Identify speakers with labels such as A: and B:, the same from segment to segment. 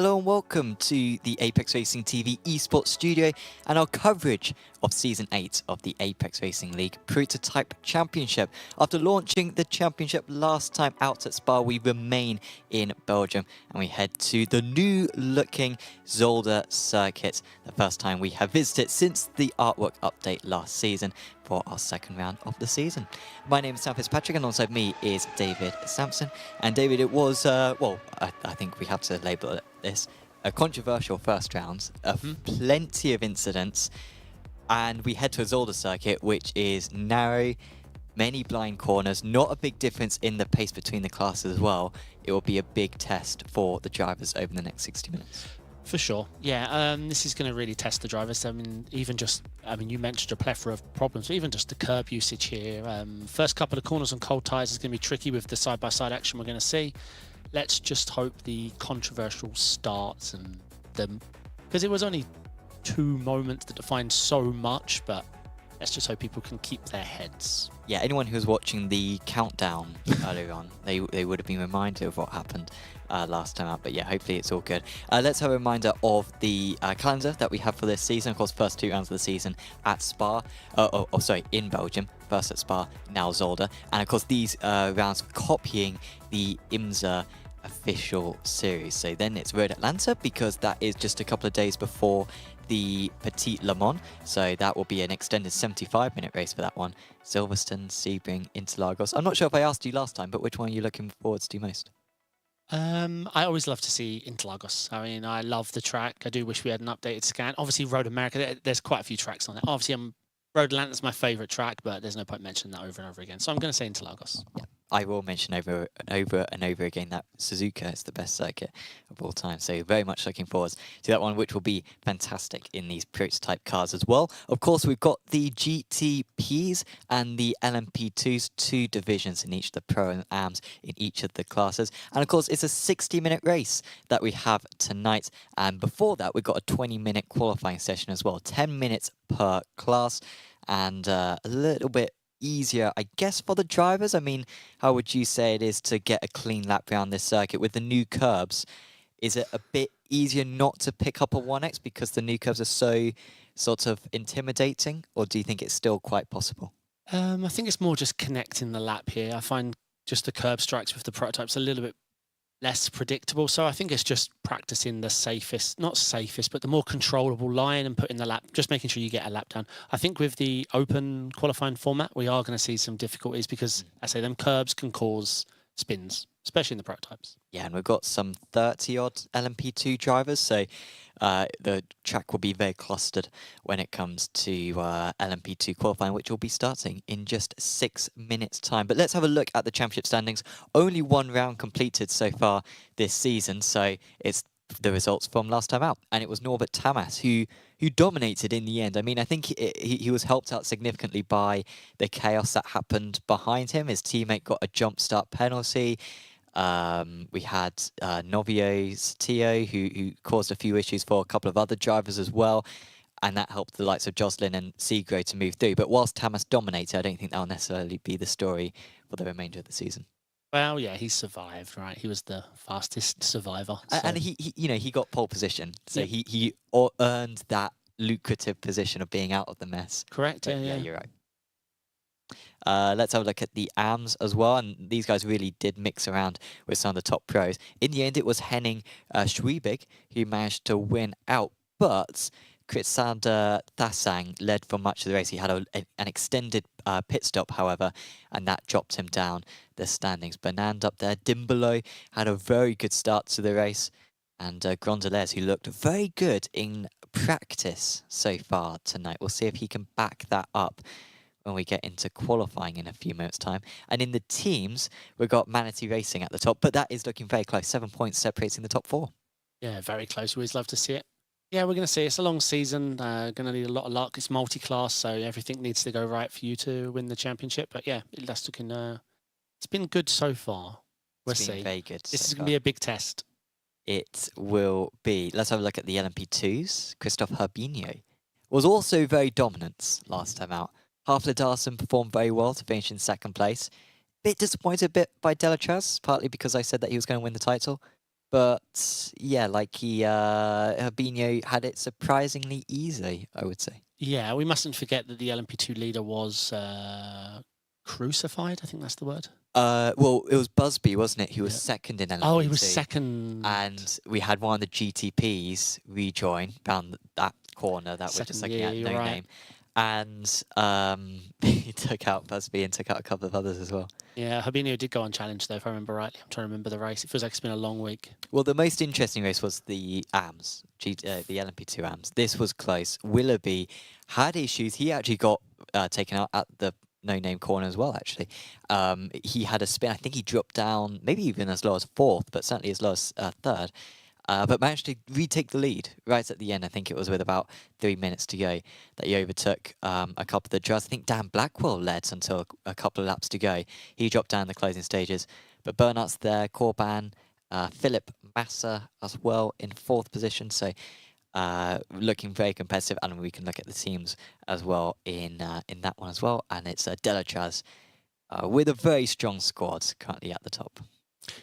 A: Hello and welcome to the Apex Racing TV esports studio and our coverage of Season 8 of the Apex Racing League Prototype Championship. After launching the championship last time out at Spa, we remain in Belgium and we head to the new looking Zolder circuit, the first time we have visited since the artwork update last season for our second round of the season. My name is Sam Fitzpatrick and alongside me is David Sampson. And David, it was, well, I think we have to label this a controversial first round, plenty of incidents, and we head to a Zolder circuit, which is narrow, many blind corners, not a big difference in the pace between the classes as well. It will be a big test for the drivers over the next 60 minutes.
B: For sure, yeah. This is going to really test the drivers. I mean, you mentioned a plethora of problems, but even just the curb usage here. First couple of corners on cold tyres is going to be tricky with the side-by-side action we're going to see. Let's just hope the controversial starts and them, because it was only 2 moments that defined so much, but let's just hope people can keep their heads.
A: Yeah, anyone who was watching the countdown earlier on, they would have been reminded of what happened last time out. But yeah, hopefully it's all good. Let's have a reminder of the calendar that we have for this season. Of course, first 2 rounds of the season at Spa. In Belgium. First at Spa, now Zolder. And of course, these rounds copying the IMSA official series. So then it's Road Atlanta, because that is just a couple of days before the Petit Le Mans, so that will be an extended 75-minute race for that one. Silverstone, Sebring, Interlagos. I'm not sure if I asked you last time, but which one are you looking forward to most?
B: I always love to see Interlagos. I mean, I love the track. I do wish we had an updated scan. Obviously, Road America, there's quite a few tracks on it. Obviously, Road Atlanta's my favourite track, but there's no point mentioning that over and over again. So I'm going to say Interlagos.
A: Yeah. I will mention over and over again that Suzuka is the best circuit of all time. So very much looking forward to that one, which will be fantastic in these prototype cars as well. Of course, we've got the GTPs and the LMP2s, 2 divisions in each, the Pro and AMs in each of the classes. And of course, it's a 60-minute race that we have tonight. And before that, we've got a 20-minute qualifying session as well, 10 minutes per class, and a little bit easier, I guess, for the drivers. I mean, how would you say it is to get a clean lap around this circuit with the new curbs? Is it a bit easier not to pick up a 1x because the new curbs are so sort of intimidating, or do you think it's still quite possible?
B: I think it's more just connecting the lap here. I find just the curb strikes with the prototypes a little bit less predictable, so I think it's just practicing the safest, not safest, but the more controllable line and putting the lap, just making sure you get a lap down. I think with the open qualifying format, we are going to see some difficulties because, I say, them curbs can cause spins, especially in the prototypes.
A: Yeah, and we've got some 30-odd LMP2 drivers, so the track will be very clustered when it comes to LMP2 qualifying, which will be starting in just 6 minutes' time. But let's have a look at the championship standings. Only 1 round completed so far this season, so it's the results from last time out. And it was Norbert Tamas who dominated in the end. I mean, I think he was helped out significantly by the chaos that happened behind him. His teammate got a jump start penalty. We had Novio Tio, who caused a few issues for a couple of other drivers as well, and that helped the likes of Jocelyn and Seagrow to move through. But whilst Tamas dominated, I don't think that'll necessarily be the story for the remainder of the season.
B: Well, yeah, he survived, right? He was the fastest survivor. So.
A: And he got pole position, so
B: yeah.
A: he earned that lucrative position of being out of the mess.
B: Correct.
A: Yeah, you're right. Let's have a look at the AMs as well, and these guys really did mix around with some of the top pros. In the end, it was Henning Schwiebig who managed to win out, but Kritsander Thasang led for much of the race. He had an extended pit stop, however, and that dropped him down the standings. Bernand up there. Dimbolo had a very good start to the race, and Grondelez, who looked very good in practice so far tonight. We'll see if he can back that up when we get into qualifying in a few minutes' time. And in the teams, we've got Manatee Racing at the top, but that is looking very close. 7 points separating the top 4.
B: Yeah, very close. We always love to see it. Yeah, we're going to see. It's a long season. Going to need a lot of luck. It's multi-class, so everything needs to go right for you to win the championship. But yeah, that's looking. It's been good so far. We'll see.
A: Very good.
B: This is going to be a big test.
A: It will be. Let's have a look at the LMP2s. Christophe Herbinho was also very dominant last time out. Hafler Darson performed very well to finish in 2nd place. Bit disappointed by Delatraz, partly because I said that he was going to win the title. But yeah, like Herbinho had it surprisingly easy, I would say.
B: Yeah, we mustn't forget that the LMP2 leader was crucified. I think that's the word.
A: Well, it was Busby, wasn't it? He was
B: Yeah.
A: second in LMP2.
B: Oh, he was second.
A: And we had one of the GTPs rejoin down that corner that we're just
B: Second,
A: looking
B: yeah,
A: at,
B: you're
A: no
B: right.
A: name. And he took out Busby and took out a couple of others as well.
B: Yeah, Herbinho did go unchallenged though, if I remember rightly. I'm trying to remember the race. It feels like it's been a long week.
A: Well, the most interesting race was the AMS, the LMP2 AMS. This was close. Willoughby had issues. He actually got taken out at the no-name corner as well, actually. He had a spin. I think he dropped down, maybe even as low as 4th, but certainly as low as 3rd. But managed to retake the lead right at the end. I think it was with about 3 minutes to go that he overtook a couple of the drivers. I think Dan Blackwell led until a couple of laps to go. He dropped down the closing stages. But Bernard's there, Corban, Philip Massa as well in 4th position. So looking very competitive. And we can look at the teams as well in that one as well. And it's Delatraz with a very strong squad currently at the top.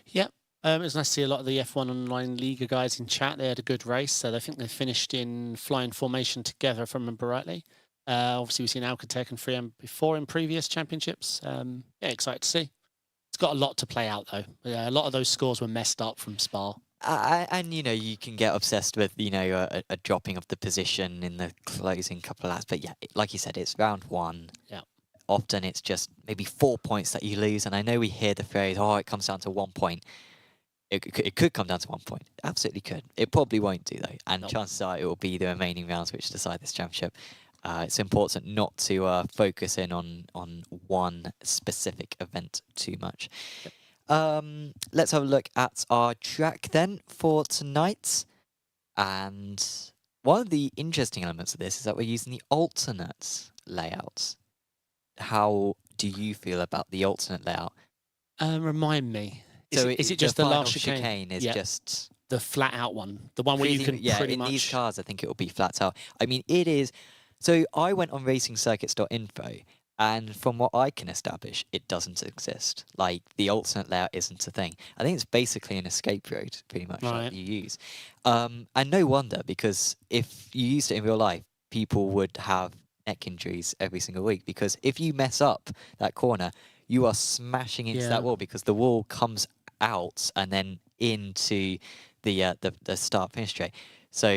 B: Yep. It was nice to see a lot of the F1 Online Liga guys in chat. They had a good race. So I think they finished in flying formation together, if I remember rightly. Obviously, we've seen Alcatech and 3M before in previous championships. Yeah, excited to see. It's got a lot to play out, though. Yeah, a lot of those scores were messed up from Spa.
A: And, you know, you can get obsessed with, you know, a dropping of the position in the closing couple of laps. But, yeah, like you said, it's round 1.
B: Yeah.
A: Often it's just maybe 4 points that you lose. And I know we hear the phrase, oh, it comes down to 1 point. It could come down to 1 point. It absolutely could. It probably won't do, though. And chances are it will be the remaining rounds which decide this championship. It's important not to focus in on one specific event too much. Yep. Let's have a look at our track then for tonight. And one of the interesting elements of this is that we're using the alternate layout. How do you feel about the alternate layout?
B: Remind me.
A: So
B: is it just the last
A: chicane is just
B: the flat out one, the one where you can pretty much.
A: In these cars, I think it will be flat out. I mean, it is. So I went on racingcircuits.info, and from what I can establish, it doesn't exist. Like the alternate layout isn't a thing. I think it's basically an escape road, pretty much that you use. And no wonder, because if you used it in real life, people would have neck injuries every single week. Because if you mess up that corner, you are smashing into that wall, because the wall comes out and then into the start finish straight. So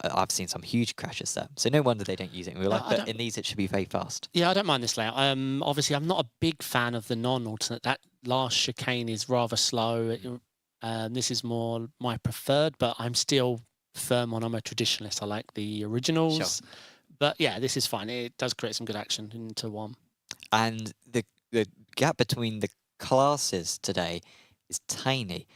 A: I've seen some huge crashes there. So no wonder they don't use it in real life. But in these, it should be very fast.
B: Yeah, I don't mind this layout. Obviously, I'm not a big fan of the non-alternate. That last chicane is rather slow. This is more my preferred, but I'm still firm on. I'm a traditionalist. I like the originals. Sure. But yeah, this is fine. It does create some good action into one.
A: And the gap between the classes today is tiny.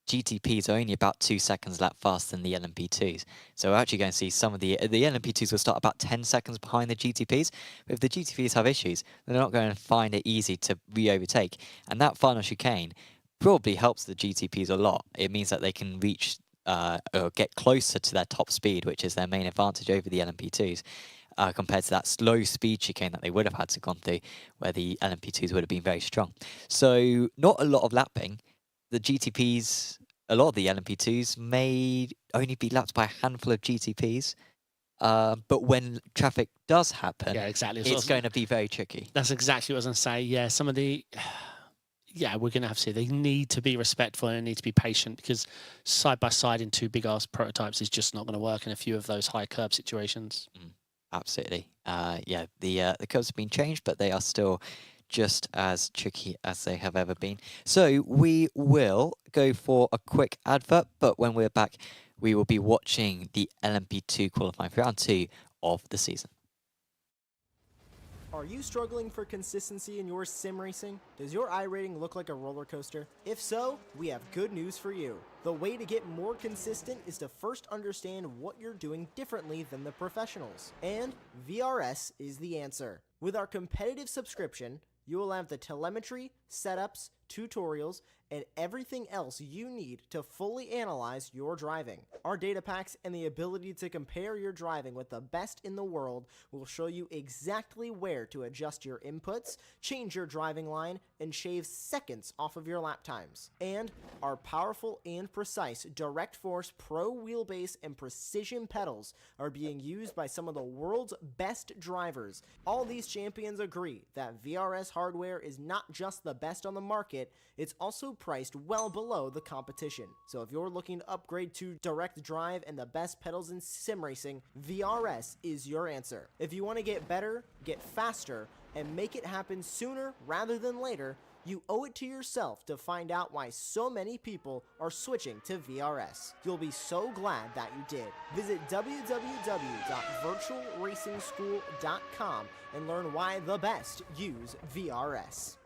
A: GTPs are only about 2 seconds lap faster than the LMP2s. So we're actually going to see some of the LMP2s will start about 10 seconds behind the GTPs. But if the GTPs have issues, they're not going to find it easy to re-overtake. And that final chicane probably helps the GTPs a lot. It means that they can reach or get closer to their top speed, which is their main advantage over the LMP2s. Compared to that slow speed chicane that they would have had to gone through, where the LMP2s would have been very strong. So not a lot of lapping. The GTPs, a lot of the LMP2s may only be lapped by a handful of GTPs. But when traffic does happen, it's going to be very tricky.
B: That's exactly what I was going to say. Yeah, some of the... Yeah, we're going to have to see. They need to be respectful and need to be patient, because side by side in 2 big-ass prototypes is just not going to work in a few of those high curb situations.
A: Absolutely. Yeah, the curves have been changed, but they are still just as tricky as they have ever been. So we will go for a quick advert, but when we're back, we will be watching the LMP2 qualifying for round 2 of the season.
C: Are you struggling for consistency in your sim racing? Does your iRating look like a roller coaster? If so, we have good news for you. The way to get more consistent is to first understand what you're doing differently than the professionals. And VRS is the answer. With our competitive subscription, you will have the telemetry, setups, tutorials, and everything else you need to fully analyze your driving. Our data packs and the ability to compare your driving with the best in the world will show you exactly where to adjust your inputs, change your driving line, and shave seconds off of your lap times. And our powerful and precise Direct Force Pro wheelbase and precision pedals are being used by some of the world's best drivers. All these champions agree that VRS hardware is not just the best on the market, it's also priced well below the competition. So if you're looking to upgrade to direct drive and the best pedals in sim racing, VRS is your answer. If you want to get better, get faster, and make it happen sooner rather than later, you owe it to yourself to find out why so many people are switching to VRS. You'll be so glad that you did. Visit www.virtualracingschool.com and learn why the best use VRS.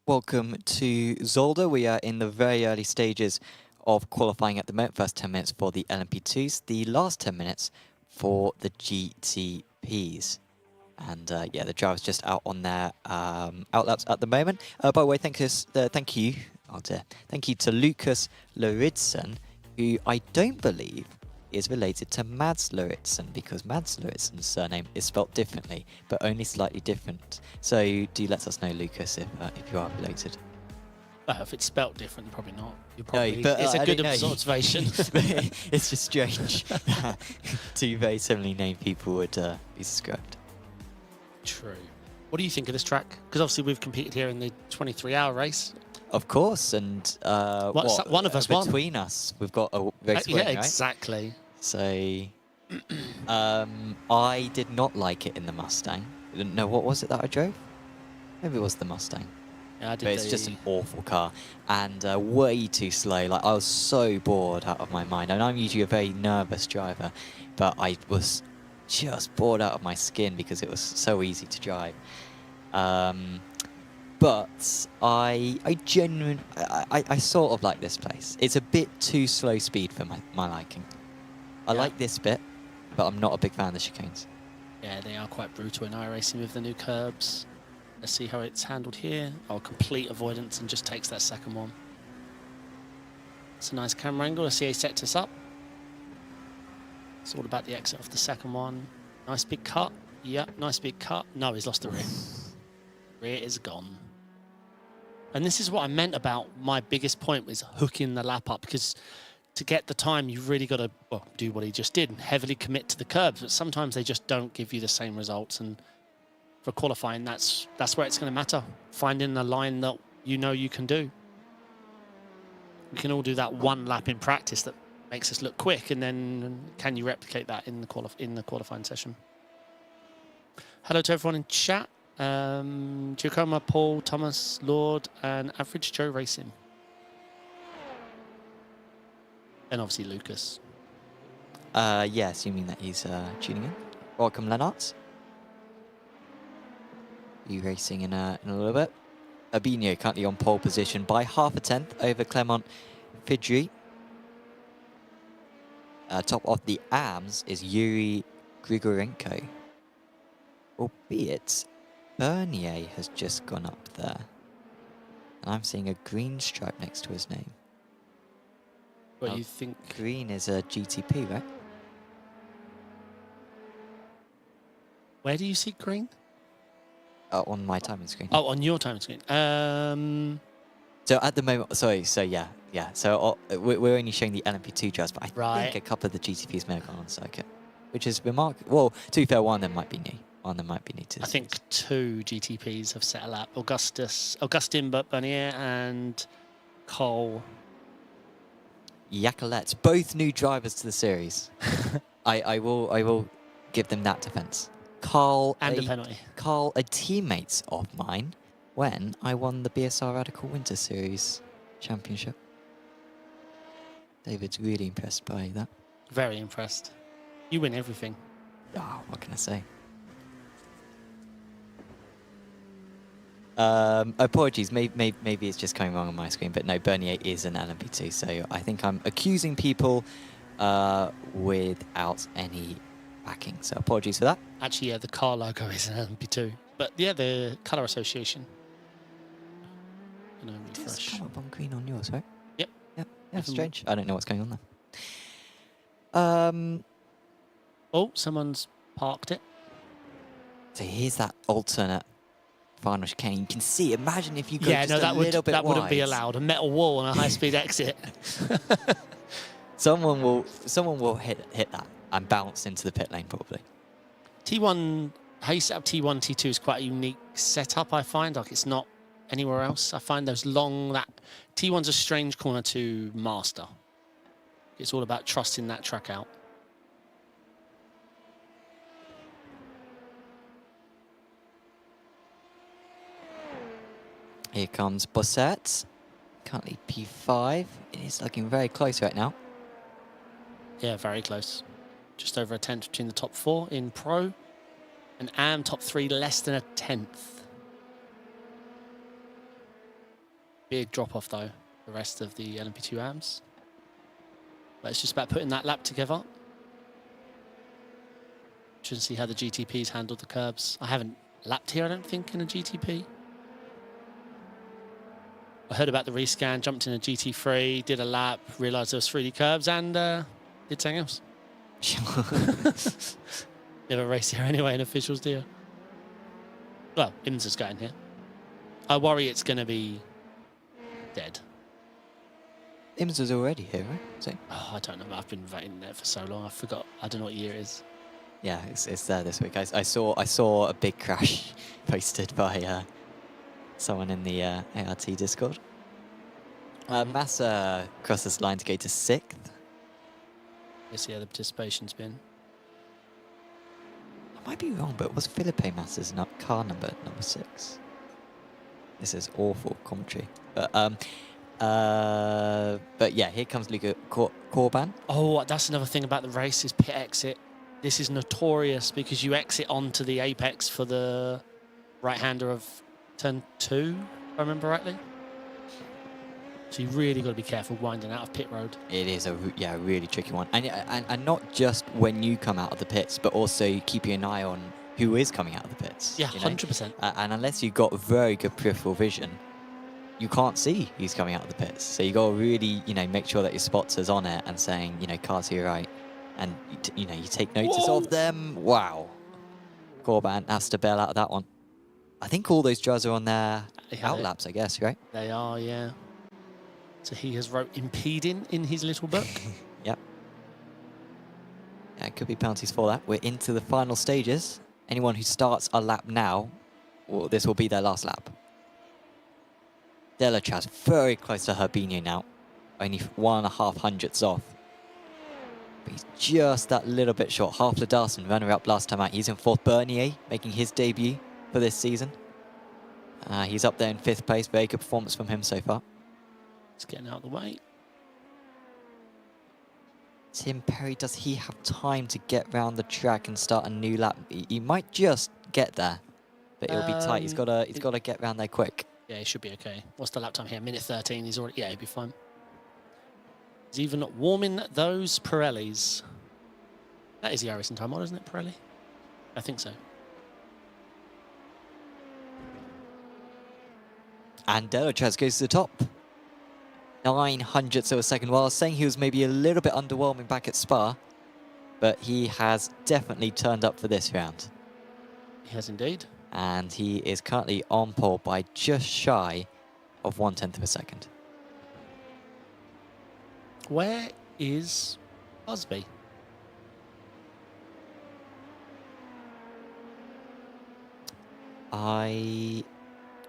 A: Welcome to Zolder. We are in the very early stages of qualifying at the moment. First 10 minutes for the LMP2s, the last 10 minutes for the GTPs. And yeah, the driver's just out on their outlaps at the moment. By the way, thank you to Lucas Lauritsen, who I don't believe is related to Mads Lauritsen, because Mads Lauritsen's surname is spelt differently, but only slightly different. So do let us know, Lucas, if you are related.
B: If it's spelt different, probably not. You're probably,
A: No, but,
B: it's a good
A: know.
B: observation.
A: It's just strange that two very similarly named people would be subscribed.
B: True. What do you think of this track? Because obviously we've competed here in the 23-hour race.
A: Of course, and
B: one of us won.
A: Between us, we've got a race win,
B: yeah,
A: right?
B: exactly.
A: So, I did not like it in the Mustang. I didn't know what was it that I drove. Maybe it was the Mustang.
B: Yeah, I did.
A: But it's just an awful car and way too slow. Like, I was so bored out of my mind, and I'm usually a very nervous driver, but I was just bored out of my skin because it was so easy to drive. But I genuinely, I sort of like this place. It's a bit too slow speed for my liking. I like this bit, but I'm not a big fan of the chicanes.
B: Yeah, they are quite brutal in iRacing with the new curbs. Let's see how it's handled here. Oh, complete avoidance and just takes that second one. It's a nice camera angle. Let's see how he sets us up. It's all about the exit off the second one. Nice big cut. Yeah, nice big cut. No, he's lost the rear. Rear is gone. And this is what I meant about my biggest point was hooking the lap up, because to get the time, you've really got to do what he just did and heavily commit to the curbs. But sometimes they just don't give you the same results. And for qualifying, that's where it's going to matter. Finding the line that you know you can do. We can all do that one lap in practice that makes us look quick, and then can you replicate that in the qualifying session? Hello to everyone in chat. Giacomo, Paul, Thomas, Lord, and Average Joe Racing. And obviously Lucas.
A: Yeah, assuming that he's tuning in. Welcome, Lennart. You racing in a little bit. Albino currently on pole position by half a tenth over Clement Fidri. Top of the AMS is Yuri Grigorenko. Albeit, Bernier has just gone up there. And I'm seeing a green stripe next to his name.
B: What do you think?
A: Green is a GTP, right?
B: Where do you see green?
A: On my timing screen.
B: Oh, on your timing screen.
A: So at the moment, sorry, so yeah. So we're only showing the LMP2 drives, but I think a couple of the GTPs may have gone on circuit, which is remarkable. Well, to be fair, one of them might be new. One of them might be new to
B: I think 2 GTPs have set a lap. Augustin Bernier and Cole.
A: Yacolettes, both new drivers to the series. I will give them that defense. Carl,
B: and a penalty.
A: Carl, a teammate of mine when I won the BSR Radical Winter Series Championship. David's really impressed by that.
B: Very impressed. You win everything.
A: Oh, what can I say? Apologies, maybe it's just coming wrong on my screen, but no, Bernier is an LMP2, so I think I'm accusing people without any backing, so apologies for that.
B: Actually, yeah, the car logo is an LMP2. But yeah, the colour association.
A: It does come up on green on yours, right?
B: Yep.
A: Yep. Yeah,
B: Even
A: strange. I don't know what's going on there.
B: Oh, someone's parked it.
A: So here's that alternate final chicane. You can see. Imagine if you go
B: Yeah,
A: just
B: no,
A: a little bit
B: that wouldn't be
A: wide.
B: allowed. A metal wall on a high-speed exit.
A: Someone will hit that and bounce into the pit lane probably.
B: T1, how you set up T1, T2 is quite a unique setup, I find. Like, it's not anywhere else. I find those T1's a strange corner to master. It's all about trusting that track out.
A: Here comes Bossett. Currently P5. It is looking very close right now.
B: Yeah, very close. Just over a tenth between the top 4 in Pro. And AM top 3, less than a tenth. Big drop off though, the rest of the LMP2 AMs. But it's just about putting that lap together. Should see how the GTPs handled the curbs. I haven't lapped here, I don't think, in a GTP. I heard about the rescan, jumped in a GT3, did a lap, realised there was 3D curbs, and did something else. Never race here anyway in officials, do you? Well, IMSA's going here. I worry it's going to be dead.
A: IMSA's already here, right? So,
B: Oh, I don't know. I've been voting there for so long. I forgot. I don't know what year it is.
A: yeah, it's there this week. I saw a big crash posted by someone in the ART Discord. Massa crosses the line to go to 6th.
B: Yes, yeah, the participation's been.
A: I might be wrong, but was Felipe Massa's car number 6? This is awful commentary. But yeah, here comes Luca Corban.
B: Oh, that's another thing about the race is pit exit. This is notorious because you exit onto the apex for the right-hander of turn 2, if I remember rightly. So you really got to be careful winding out of pit road.
A: It is a really tricky one, and not just when you come out of the pits, but also keeping an eye on who is coming out of the pits.
B: Yeah,
A: you know?
B: 100%.
A: And unless you've got very good peripheral vision, you can't see who's coming out of the pits. So you got to really, make sure that your spotter's on it and saying, cars to your right, and you take notice of them. Wow, Corban has to bail out of that one. I think all those drivers are on their outlaps, I guess, right?
B: They are, yeah. So he has wrote impeding in his little book.
A: Yep. Yeah, it could be penalties for that. We're into the final stages. Anyone who starts a lap now, well, this will be their last lap. Delachaz very close to Herbinho now. Only 1.5 hundredths off. But he's just that little bit short. Half Ladarson, runner-up last time out. He's in 4th. Bernier making his debut for this season. He's up there in 5th place. Very good performance from him so far.
B: It's getting out of the way.
A: Tim Perry, does he have time to get round the track and start a new lap? He might just get there, but it'll be tight. He's got to get round there quick.
B: Yeah, he should be okay. What's the lap time here? Minute 13. He's already. Yeah, he'll be fine. He's even warming those Pirellis. That is the iRacing time mod, isn't it, Pirelli? I think so.
A: And Delachaz goes to the top. 9 hundredths of a second. Well, I was saying he was maybe a little bit underwhelming back at Spa, but he has definitely turned up for this round.
B: He has indeed.
A: And he is currently on pole by just shy of 1/10 of a second.
B: Where is Busby?
A: I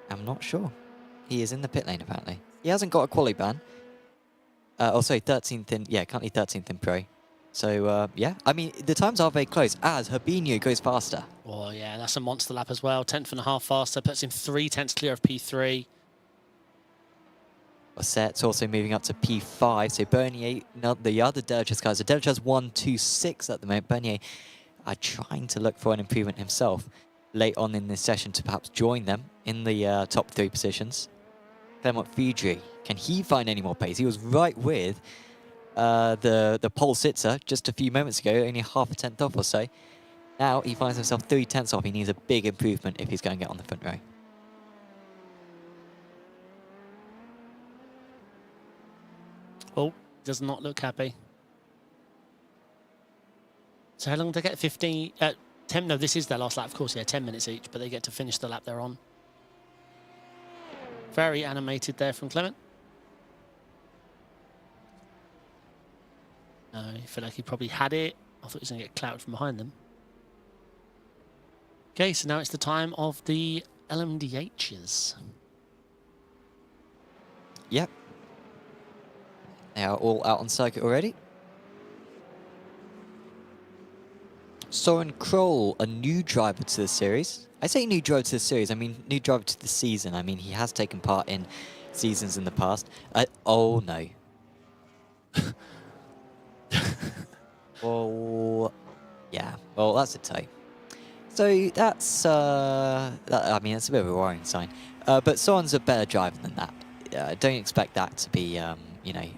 A: am not sure. He is in the pit lane, apparently. He hasn't got a quali ban. Oh, sorry, 13th in... Yeah, currently 13th in Pro. So, yeah. I mean, the times are very close, as Herbinho goes faster.
B: Oh, yeah, that's a monster lap as well. 10.5 faster, puts him 3 tenths clear of P3.
A: Osset's also moving up to P5. So, Bernier, the other Delachaz guys. So, Delachaz 1-2-6 at the moment. Bernier are trying to look for an improvement himself late on in this session to perhaps join them in the top 3 positions. Clement Fudry, can he find any more pace? He was right with the pole sitter just a few moments ago, only 0.5 off or so. Now he finds himself 3/10 off. He needs a big improvement if he's going to get on the front row.
B: Oh, does not look happy. So how long do they get? 15, 10, no, this is their last lap, of course, yeah, 10 minutes each, but they get to finish the lap they're on. Very animated there from Clement. I feel like he probably had it. I thought he was going to get clouted from behind them. Okay, so now it's the time of the LMDHs.
A: Yep. They are all out on circuit already. Soren Kroll, a new driver to the series. I say new driver to the series, I mean new driver to the season. I mean, he has taken part in seasons in the past. Oh, no. Well, yeah. Well, that's a toe. So that's, I mean, that's a bit of a worrying sign. But Soren's a better driver than that. Don't expect that to be, you know,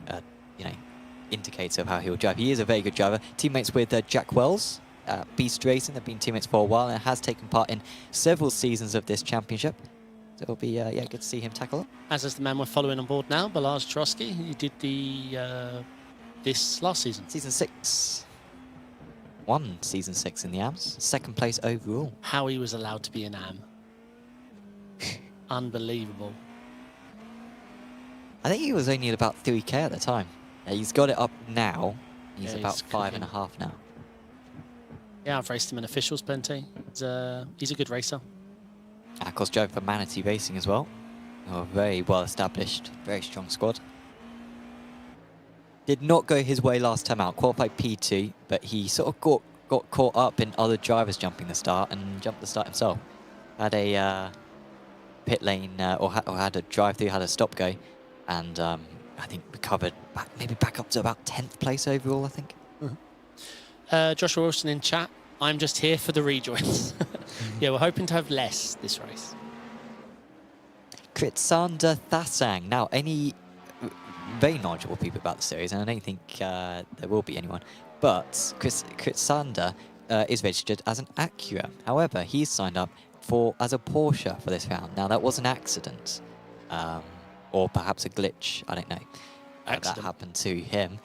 A: indicator of how he'll drive. He is a very good driver. Teammates with Jack Wells. Beast Racing, they've been teammates for a while and has taken part in several seasons of this championship. So it'll be yeah, good to see him tackle it.
B: As is the man we're following on board now, Balazs Trotsky, who did the this last season.
A: Season 6. Won Season 6 in the AMS. 2nd place overall.
B: How he was allowed to be an AM. Unbelievable.
A: I think he was only at about 3k at the time. He's got it up now. He's about
B: he's
A: 5.5 now.
B: Yeah, I've raced him in officials plenty. He's a good racer.
A: Of course, drove for Manatee Racing as well. A very well established, very strong squad. Did not go his way last time out. Qualified P2, but he sort of got caught up in other drivers jumping the start and jumped the start himself. Had a pit lane or had a drive through, had a stop go, and I think recovered maybe back up to about 10th place overall. I think.
B: Joshua Wilson in chat. I'm just here for the rejoins. Yeah, we're hoping to have less this race.
A: Kritsander Thasang. Now, any very knowledgeable people about the series, and I don't think there will be anyone, but Kritsander is registered as an Acura. However, he's signed up as a Porsche for this round. Now, that was an accident, or perhaps a glitch. I don't know. That happened to him.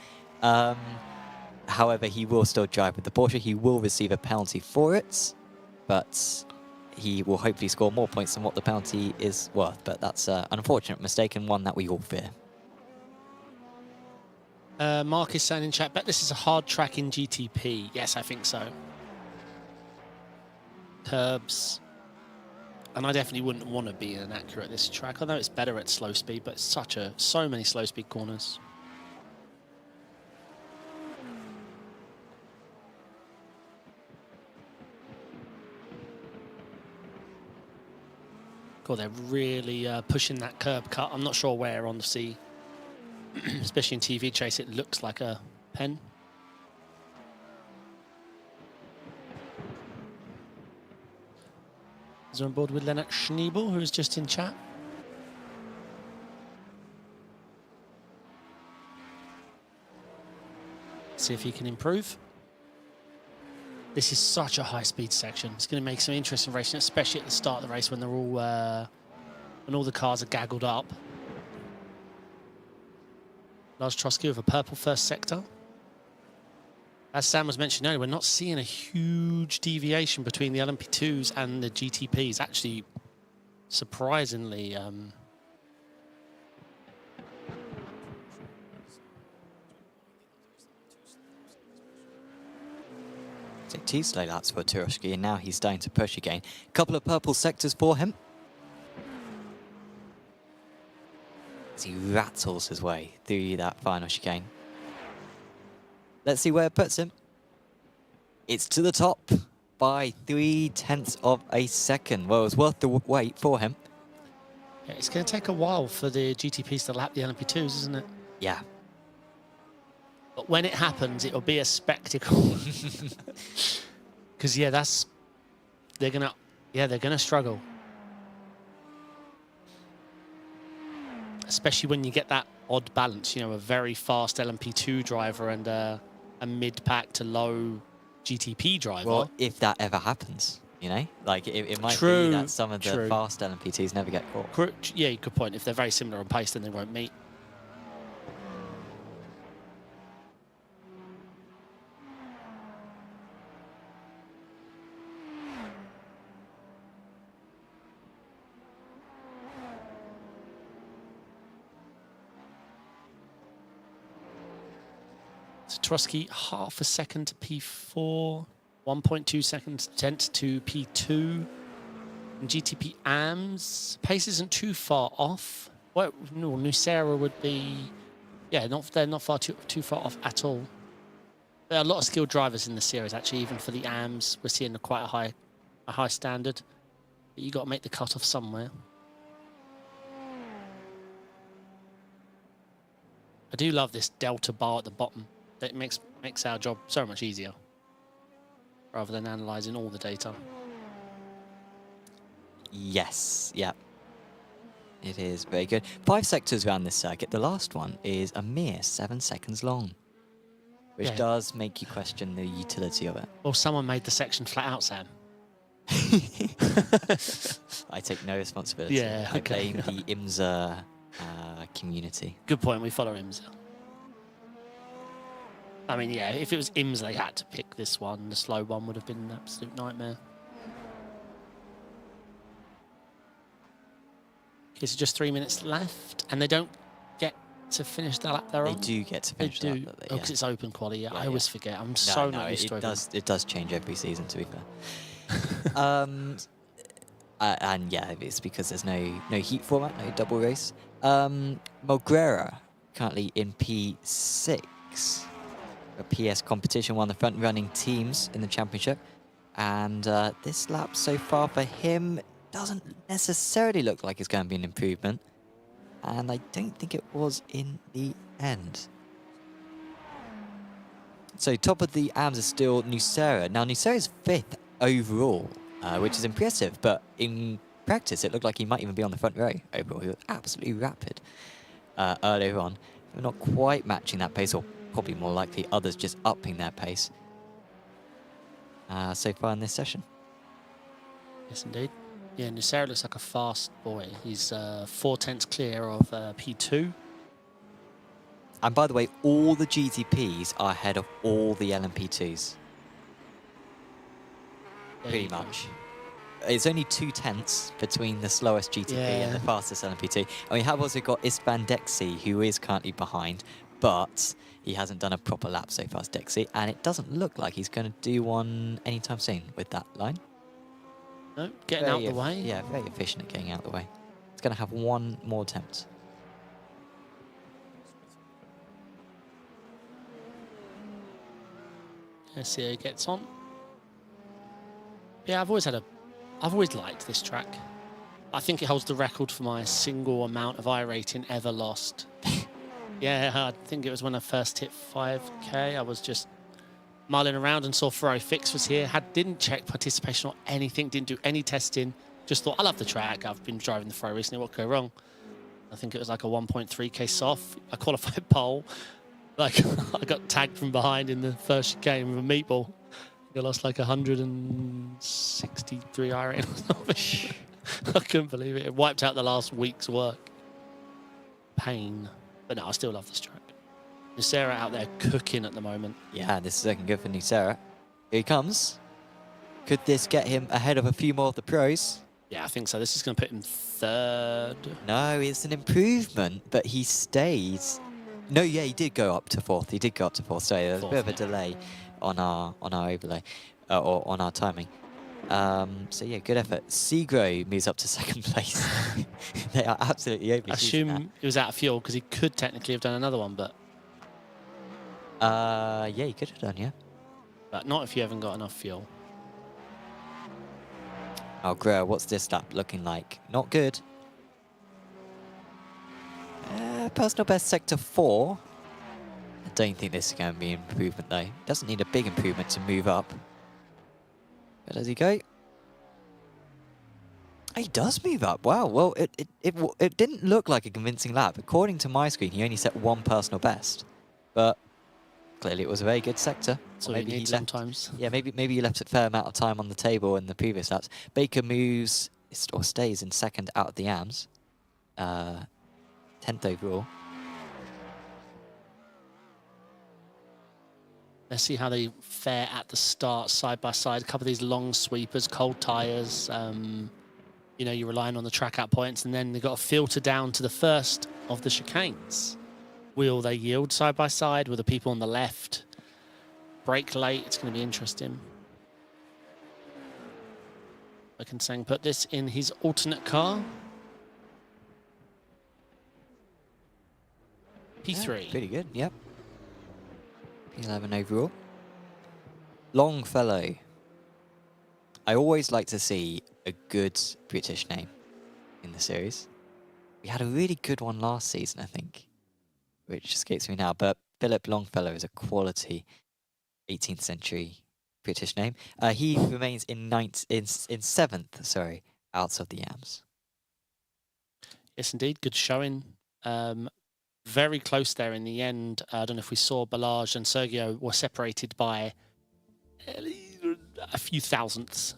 A: However, he will still drive with the Porsche. He will receive a penalty for it, but he will hopefully score more points than what the penalty is worth. But that's an unfortunate mistake and one that we all fear.
B: Mark is saying in chat, bet this is a hard track in GTP. Yes, I think so. Curbs. And I definitely wouldn't want to be an Acura at this track. I know it's better at slow speed, but it's so many slow speed corners. God, they're really pushing that curb cut. I'm not sure where on the sea, especially in TV chase, it looks like a pen. Is on board with Lennart Schneebel, who's just in chat. See if he can improve. This is such a high-speed section. It's going to make some interesting racing, especially at the start of the race when they're all when all the cars are gaggled up. Lars Trotsky with a purple first sector. As Sam was mentioning earlier, we're not seeing a huge deviation between the LMP2s and the GTPs. Actually, surprisingly,
A: Two slow laps for Turoshki, and now he's starting to push again. A couple of purple sectors for him. As he rattles his way through that final chicane. Let's see where it puts him. It's to the top by 0.3 of a second. Well, it was worth the wait for him.
B: Yeah, it's going to take a while for the GTPs to lap the LMP2s, isn't it?
A: Yeah.
B: But when it happens, it'll be a spectacle. Because yeah, they're gonna struggle, especially when you get that odd balance. You know, a very fast LMP2 driver and a mid pack to low GTP driver.
A: Well, if that ever happens, you know? Like, it might
B: True,
A: be that some of the
B: true.
A: fast LMP2s never get caught.
B: Yeah, good point. If they're very similar on pace, then they won't meet. So Trotsky, half a second to P4, 1.2 seconds tenth to P2. And GTP AMS, pace isn't too far off. Well, no, Nucera would be, yeah, they're not too far off at all. There are a lot of skilled drivers in the series, actually. Even for the AMS, we're seeing quite a high standard. But you got to make the cut off somewhere. I do love this delta bar at the bottom. It makes our job so much easier, rather than analysing all the data.
A: Yes, yeah. It is very good. 5 sectors around this circuit. The last one is a mere 7 seconds long, which
B: Yeah.
A: does make you question the utility of it.
B: Well, someone made the section flat out, Sam.
A: I take no responsibility.
B: Yeah,
A: I
B: okay.
A: blame the IMSA community.
B: Good point. We follow IMSA. I mean, yeah, if it was IMSA, they had to pick this one. The slow one would have been an absolute nightmare. Okay, so just 3 minutes left, and they don't get to finish the lap they're
A: They
B: on.
A: do get to
B: They
A: finish
B: do.
A: that.
B: Oh, because it's open quality. Yeah, I always forget. I'm
A: No,
B: so
A: no,
B: not used to
A: it does change every season, to be fair. And yeah, it's because there's no heat format, no double race. Mulgrera currently in P6. A PS competition, one of the front running teams in the championship. And this lap so far for him doesn't necessarily look like it's going to be an improvement. And I don't think it was in the end. So top of the AMS is still Nucera. Now Nucera's 5th overall, which is impressive, but in practice it looked like he might even be on the front row overall. He was absolutely rapid earlier on. We're not quite matching that pace, or probably more likely others just upping their pace so far in this session.
B: Yes, indeed. Yeah, Nucera looks like a fast boy. He's 4 tenths clear of P2.
A: And by the way, all the GTPs are ahead of all the LMP2s.
B: There
A: Pretty
B: you go.
A: much. It's only 2 tenths between the slowest GTP and the fastest LMP2. And we have also got Istvan Dexy, who is currently behind, but he hasn't done a proper lap so far as Dexy, and it doesn't look like he's going to do one anytime soon with that line.
B: No, getting out the way.
A: Yeah, very efficient at getting out the way. It's going to have one more attempt.
B: Let's see how he gets on. Yeah, I've always liked this track. I think it holds the record for my single amount of iRating ever lost. Yeah, I think it was when I first hit 5K. I was just mulling around and saw Ferrari Fix was here. Didn't check participation or anything, didn't do any testing. Just thought, I love the track. I've been driving the Ferrari recently. What could go wrong? I think it was like a 1.3K soft. I qualified pole. Like, I got tagged from behind in the first game with a meatball. I lost like 163 iron or something. I couldn't believe it. It wiped out the last week's work. Pain. But no, I still love this track. Nucera out there cooking at the moment.
A: Yeah, this is looking good for Nucera. Here he comes. Could this get him ahead of a few more of the pros?
B: Yeah, I think so. This is going to put him 3rd.
A: No, it's an improvement, but he stays. No, yeah, he did go up to 4th. He did go up to 4th. Sorry, there was a bit of a delay on our overlay or on our timing. So yeah, good effort. Segro moves up to 2nd place. They are absolutely
B: I
A: overshooting
B: assume it was out of fuel because he could technically have done another one, but
A: yeah, he could have done, yeah.
B: not if you haven't got enough fuel.
A: Oh, Greer, what's this lap looking like? Not good. Personal best sector 4. I don't think this is going to be an improvement though. Doesn't need a big improvement to move up. Where does he go? He does move up. Wow. Well, it didn't look like a convincing lap. According to my screen, he only set 1 personal best. But clearly it was a very good sector.
B: So
A: Or
B: you need
A: he left,
B: sometimes.
A: yeah, maybe you left a fair amount of time on the table in the previous laps. Baker moves or stays in second out of the AMs, 10th overall.
B: Let's see how they fare at the start, side by side. A couple of these long sweepers, cold tyres. You know, you're relying on the track out points, and then they've got to filter down to the first of the chicanes. Will they yield side by side with the people on the left? Brake late, it's going to be interesting. Sang put this in his alternate car. P3.
A: Yeah, pretty good, yep. P11 overall. Longfellow. I always like to see a good British name in the series. We had a really good one last season, I think, which escapes me now, but Philip Longfellow is a quality 18th century British name. He remains in seventh, sorry, out of the AMs.
B: Yes, indeed. Good showing. Very close there in the end. I don't know if we saw Balazs and Sergio were separated by a few thousandths.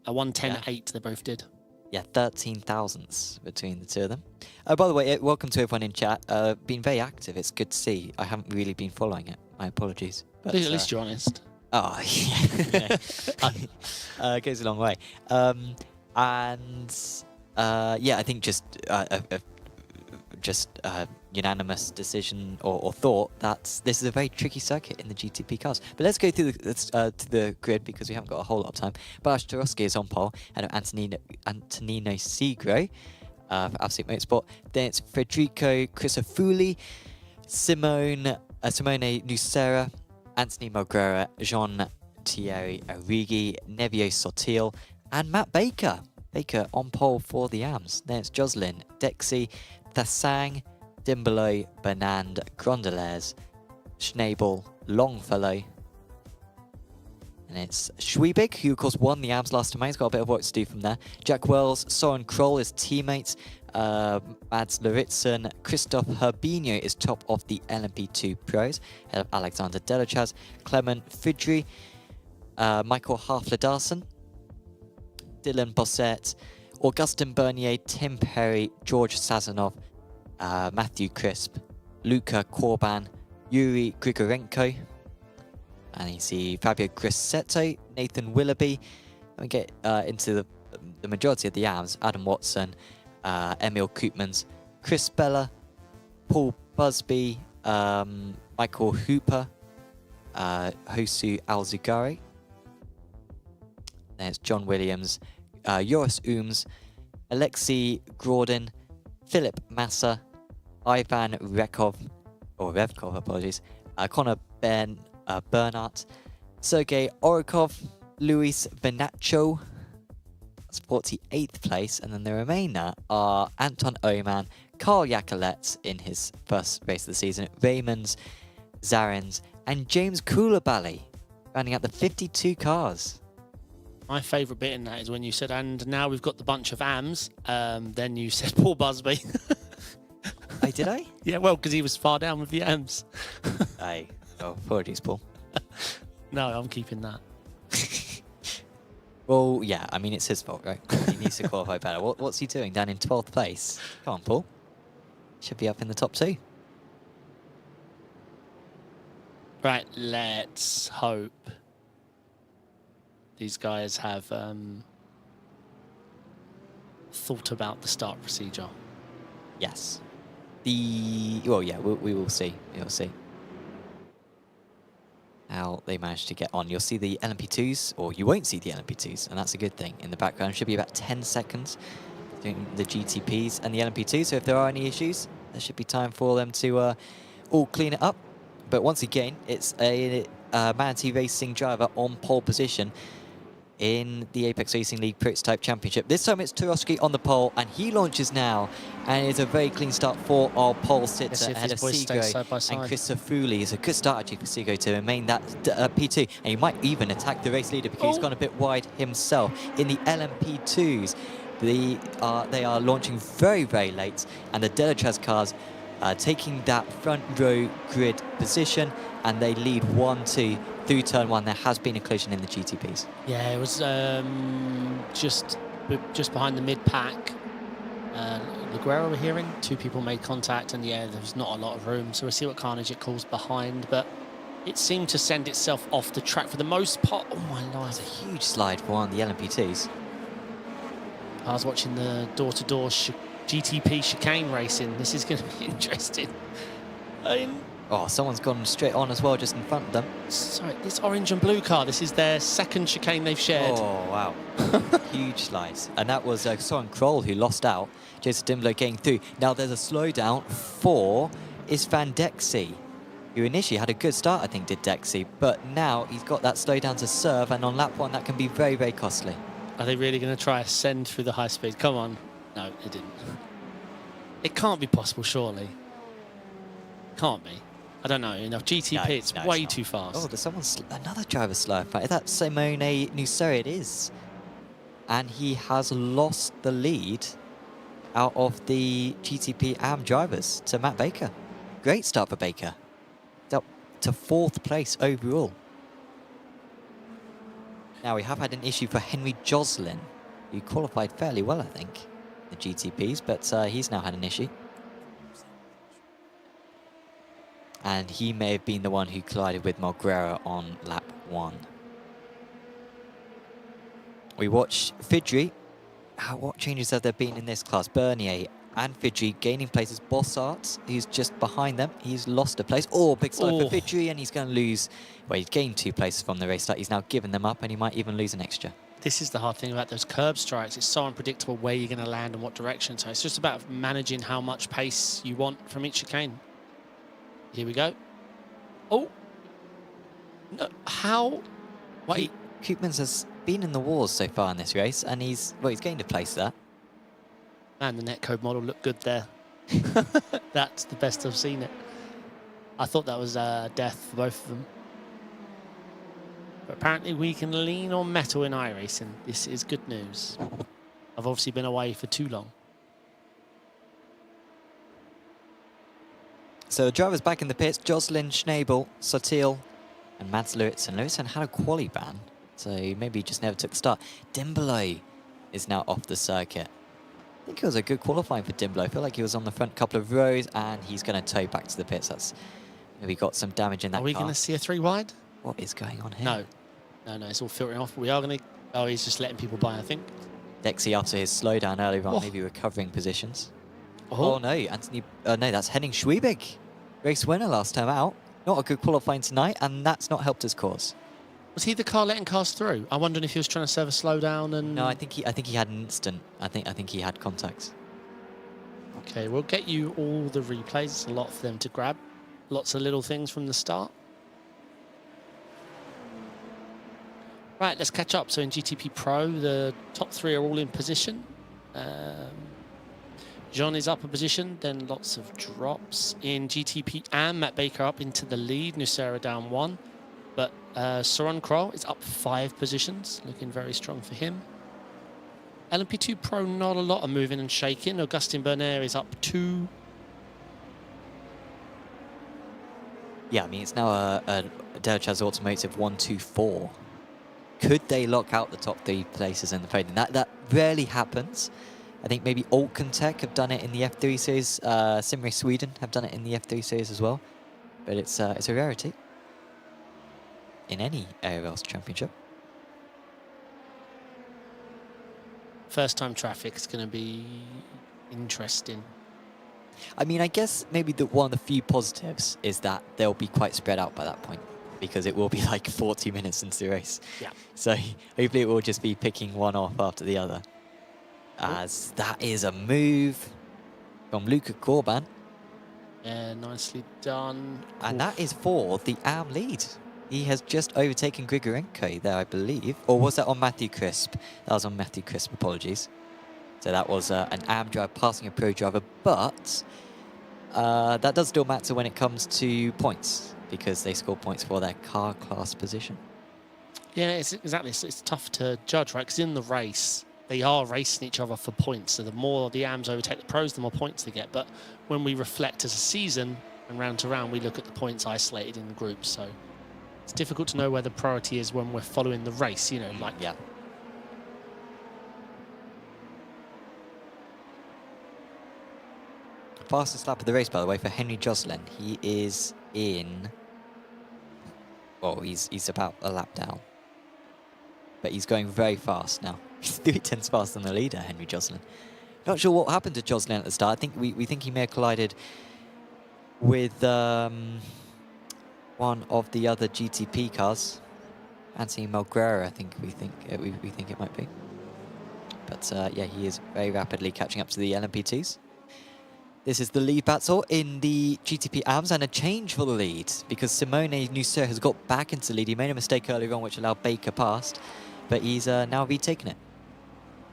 B: A 1:10.8 they both did.
A: Yeah, 13 thousandths between the two of them. By the way, welcome to everyone in chat. Been very active. It's good to see. I haven't really been following it. My apologies. But,
B: At least you're honest.
A: Oh, yeah. It goes a long way. Yeah, I think just unanimous decision or thought that this is a very tricky circuit in the GTP cars. But let's go through to the grid because we haven't got a whole lot of time. Balazs Tarowski is on pole, and Antonino Segro for Absolute Motorsport. Then it's Federico Crisafulli, Simone Nucera, Anthony Malgrera, Jean Thierry Arrighi, Nevio Sotil, and Matt Baker. Baker on pole for the AMs. Then it's Jocelyn, Dexy, Thasang, Dimbolo, Bernand, Grondelez, Schnabel, Longfellow. And it's Schwiebig, who of course won the AMs last time. He's got a bit of work to do from there. Jack Wells, Soren Kroll is teammates. Mads Luritzen, Christoph Herbinho is top of the LMP2 Pros, ahead of Alexander Delachaz, Clement Fidri, Michael Hafler-Darson, Dylan Bossett, Augustin Bernier, Tim Perry, George Sazonov, Matthew Crisp, Luca Corban, Yuri Grigorenko, and you see Fabio Grissetto, Nathan Willoughby. And we get into the majority of the AMs, Adam Watson, Emil Koopmans, Chris Bella, Paul Busby, Michael Hooper, Hosu Alzugari. Then it's John Williams, Joris Ooms, Alexei Grodin, Philip Massa, Ivan Revkov, apologies, Connor Bernhardt, Sergei Orikov, Luis Venaccio, that's 48th place, and then the remainder are Anton Oman, Carl Yacolet in his first race of the season, Raymonds, Zarens, and James Koulibaly, rounding out the 52 cars.
B: My favourite bit in that is when you said, and now we've got the bunch of AMs, then you said Paul Busby.
A: Oh, did I?
B: Yeah, well, because he was far down with the AMs.
A: Aye. Oh, apologies, Paul.
B: No, I'm keeping that.
A: Well, yeah, I mean, it's his fault, right? He needs to qualify better. What's he doing down in 12th place? Come on, Paul. Should be up in the top 2.
B: Right, let's hope these guys have thought about the start procedure.
A: Yes. Well, yeah, we will see. We'll see how they manage to get on. You'll see the LMP2s, or you won't see the LMP2s, and that's a good thing. In the background, should be about 10 seconds between the GTPs and the LMP2, so if there are any issues, there should be time for them to all clean it up. But once again, it's a Manatee Racing driver on pole position in the Apex Racing League Prototype Championship. This time it's Tarowski on the pole, and he launches now, and it's a very clean start for our pole sitter ahead of Segro and Chris Safuli. It's a good start actually for Segro to remain that P2, and he might even attack the race leader because he's gone a bit wide himself. In the LMP2s, they are launching very, very late, and the Delachaz cars taking that front row grid position, and they lead 1-2 through turn 1. There has been a collision in the GTPs.
B: Yeah, it was just behind the mid-pack. Laguerre we're hearing. 2 people made contact, and yeah, there's not a lot of room. So we'll see what carnage it calls behind, but it seemed to send itself off the track for the most part. Oh my life.
A: It's a huge slide for one of the LMP2s.
B: I was watching the door-to-door GTP chicane racing. This is going to be interesting.
A: Oh, someone's gone straight on as well, just in front of them.
B: Sorry, this orange and blue car, this is their second chicane they've shared.
A: Oh, wow. Huge slides. And that was Soren Kroll who lost out. Jason Dimblow getting through. Now there's a slowdown for Van Dexy, who initially had a good start, I think, did Dexy. But now he's got that slowdown to serve, and on lap 1, that can be very, very costly.
B: Are they really going to try a send through the high speed? Come on. No, it didn't. It can't be possible, surely. Can't be. I don't know. GTP,
A: No,
B: it's
A: no,
B: way
A: it's
B: too fast.
A: Oh, there's someone, another driver slow. Is that Simone Nusseri? It is. And he has lost the lead out of the GTP AM drivers to Matt Baker. Great start for Baker. Up to 4th place overall. Now, we have had an issue for Henry Joslin, who qualified fairly well, I think, the GTPs, but he's now had an issue. And he may have been the one who collided with Malgrera on lap 1. We watched Fidri. What changes have there been in this class? Bernier and Fidri gaining places. Bossart, who's just behind them, he's lost a place. Oh, big slide for Fidri, and he's going to lose. Well, he's gained 2 places from the race start. He's now given them up, and he might even lose an extra.
B: This is the hard thing about those curb strikes. It's so unpredictable where you're going to land and what direction. So it's just about managing how much pace you want from each chicane. Here we go. Oh. No, how? Wait.
A: Koopmans has been in the wars so far in this race, and he's gained a place there.
B: Man, the netcode model looked good there. That's the best I've seen it. I thought that was death for both of them. But apparently we can lean on metal in iRacing. This is good news. I've obviously been away for too long.
A: So the drivers back in the pits, Joslin, Schnabel, Sotil, and Mads Lewitsen. Lewitsen had a quali ban, so maybe he just never took the start. Dimblow is now off the circuit. I think it was a good qualifying for Dimblow. I feel like he was on the front couple of rows, and he's going to tow back to the pits. That's maybe got some damage in that car.
B: Are we going to see a 3 wide?
A: What is going on here?
B: No. No, it's all filtering off. We are going to... Oh, he's just letting people by, I think.
A: Dexy, after his slowdown earlier on, maybe recovering positions. Oh, no, Anthony... no, that's Henning Schwiebig. Race winner last time out. Not a good qualifying tonight, and that's not helped his cause.
B: Was he the car letting cars through? I'm wondering if he was trying to serve a slowdown and...
A: No, I think he had an instant. I think he had contacts.
B: Okay, we'll get you all the replays. It's a lot for them to grab. Lots of little things from the start. Right, let's catch up. So in GTP Pro, the top 3 are all in position. Jean is up a position, then lots of drops. In GTP and Matt Baker up into the lead, Nussera down 1. But Soren Kroll is up 5 positions, looking very strong for him. LMP2 Pro, not a lot of moving and shaking. Augustin Bernier is up 2.
A: Yeah, I mean, it's now a Delchaz Automotive 1-2-4. Could they lock out the top 3 places in the podium? That rarely happens. I think maybe Alcantech have done it in the F3 series. Simray Sweden have done it in the F3 series as well. But it's a rarity in any ARL's championship.
B: First time traffic is going to be interesting.
A: I mean, I guess maybe one of the few positives is that they'll be quite spread out by that point, because it will be like 40 minutes into the race.
B: Yeah.
A: So hopefully it will just be picking one off after the other. As that is a move from Luca Corban.
B: Yeah, nicely done.
A: And that is for the AM lead. He has just overtaken Grigorenko there, I believe. Or was that on Matthew Crisp? That was on Matthew Crisp, apologies. So that was an AM driver passing a pro driver, but that does still matter when it comes to points, because they score points for their car class position.
B: Yeah, it's exactly. It's tough to judge, right? Because in the race, they are racing each other for points. So the more the AMs overtake the pros, the more points they get. But when we reflect as a season and round to round, we look at the points isolated in groups. So it's difficult to know where the priority is when we're following the race, you know, like...
A: Yeah. Fastest lap of the race, by the way, for Henry Joslin. He is in... Well, he's about a lap down. But he's going very fast now. He's 3/10 faster than the leader, Henry Joslin. Not sure what happened to Joslin at the start. I think we think he may have collided with one of the other GTP cars. Anthony Melguera, I think we think it might be. But yeah, he is very rapidly catching up to the LMP2s. This is the lead battle in the GTP AMS, and a change for the lead because Simone Nusseur has got back into the lead. He made a mistake earlier on which allowed Baker past, but he's now retaken it.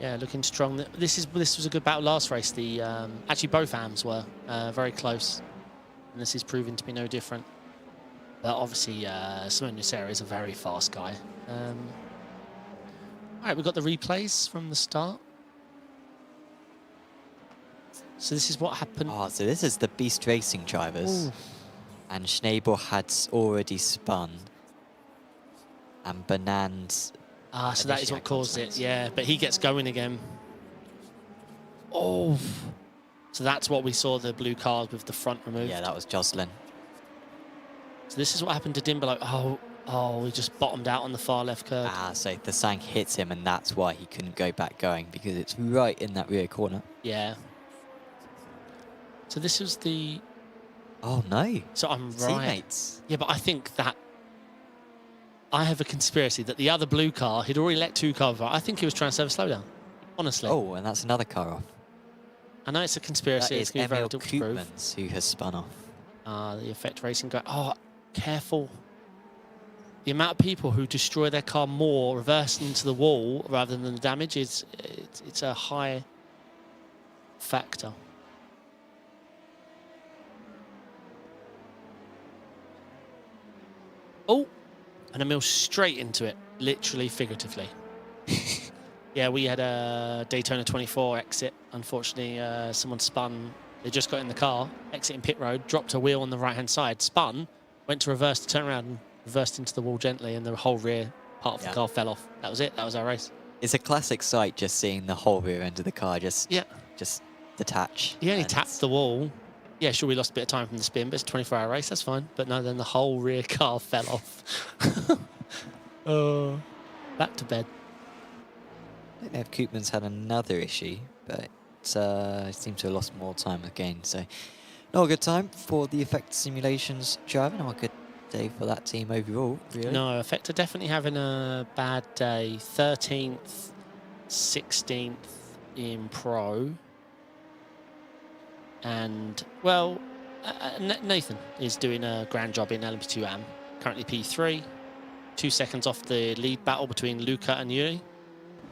B: Yeah, looking strong. This was a good battle last race. The actually both AMs were very close, and this is proving to be no different. But obviously, Simone Nusseur is a very fast guy. All right, we've got the replays from the start. So this is what happened.
A: Oh, so this is the Beast Racing drivers.
B: Ooh.
A: And Schnabel had already spun. And Bernand...
B: Ah, so that is what caused it. Yeah, but he gets going again. Oh. So that's what we saw, the blue cars with the front removed.
A: Yeah, that was Joslin.
B: So this is what happened to Dimbolo. Oh, he just bottomed out on the far left curve.
A: Ah, so the Sang hits him, and that's why he couldn't go back going, because it's right in that rear corner.
B: Yeah. So this was the...
A: Oh, no.
B: So I'm right.
A: Teammates.
B: Yeah, but I think that... I have a conspiracy that the other blue car, he'd already let two cars out. I think he was trying to serve a slowdown, honestly.
A: Oh, and that's another car off.
B: I know it's a conspiracy.
A: That
B: It's
A: is
B: going to be very
A: Emil
B: difficult to prove.
A: Koopmans who has spun off.
B: The Effect Racing guy. Oh, careful. The amount of people who destroy their car more reversing into the wall rather than the damage is it's a high factor. Oh, and Emil straight into it, literally, figuratively. Yeah, we had a Daytona 24 exit. Unfortunately, someone spun. They just got in the car, exiting pit road, dropped a wheel on the right-hand side, spun, went to reverse to turn around and reversed into the wall gently, and the whole rear part of the car fell off. That was it. That was our race.
A: It's a classic sight, just seeing the whole rear end of the car just detach.
B: He only tapped the wall. Yeah, sure, we lost a bit of time from the spin, but it's a 24-hour race. That's fine. But no, then the whole rear car fell off. Back to bed.
A: I don't know if Koopmans had another issue, but it seems to have lost more time again. So, not a good time for the Effect Simulations driver. Not a good day for that team overall, really.
B: No, Effect are definitely having a bad day. 13th, 16th in Pro. And, well, Nathan is doing a grand job in LMP2 AM. Currently P3. 2 seconds off the lead battle between Luca and Yuri,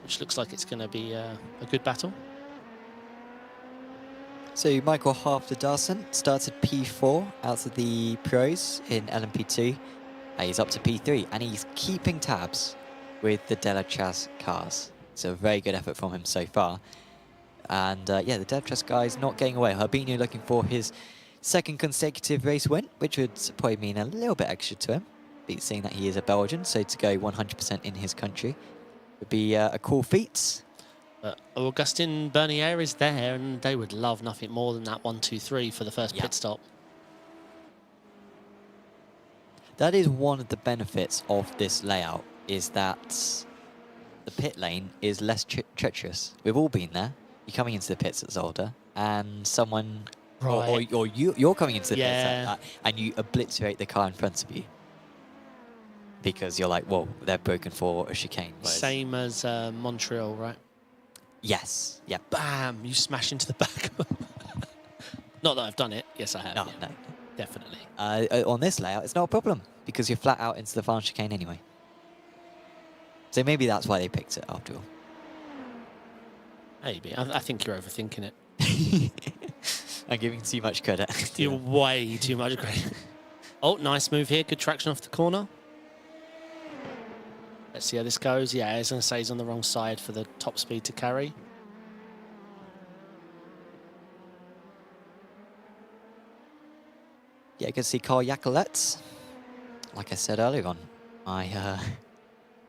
B: which looks like it's going to be a good battle.
A: So Michael Halfter-Darson started P4 out of the pros in LMP2. He's up to P3, and he's keeping tabs with the Delachaz cars. It's a very good effort from him so far. And yeah, the Delachaz guy is not getting away. Herbinho looking for his second consecutive race win, which would probably mean a little bit extra to him, seeing that he is a Belgian, so to go 100% in his country would be a cool feat.
B: Augustin Bernier is there, and they would love nothing more than that 1-2-3 for the first pit stop.
A: That is one of the benefits of this layout, is that the pit lane is less treacherous. We've all been there. You're coming into the pits at Zolder, and someone, or you're coming into the pits and you obliterate the car in front of you. Because you're like, whoa, they're broken for a chicane.
B: Same as Montreal, right?
A: Yes. Yeah.
B: Bam! You smash into the back. Not that I've done it. Yes, I have.
A: No,
B: yeah.
A: no.
B: Definitely.
A: On this layout, it's not a problem because you're flat out into the final chicane anyway. So maybe that's why they picked it after all.
B: Maybe. I think you're overthinking it.
A: I'm giving too much credit.
B: You're way too much credit. Oh, nice move here. Good traction off the corner. Let's see how this goes. Yeah, I was going to say he's on the wrong side for the top speed to carry.
A: Yeah, you can see Carl Yacolet. Like I said earlier on, my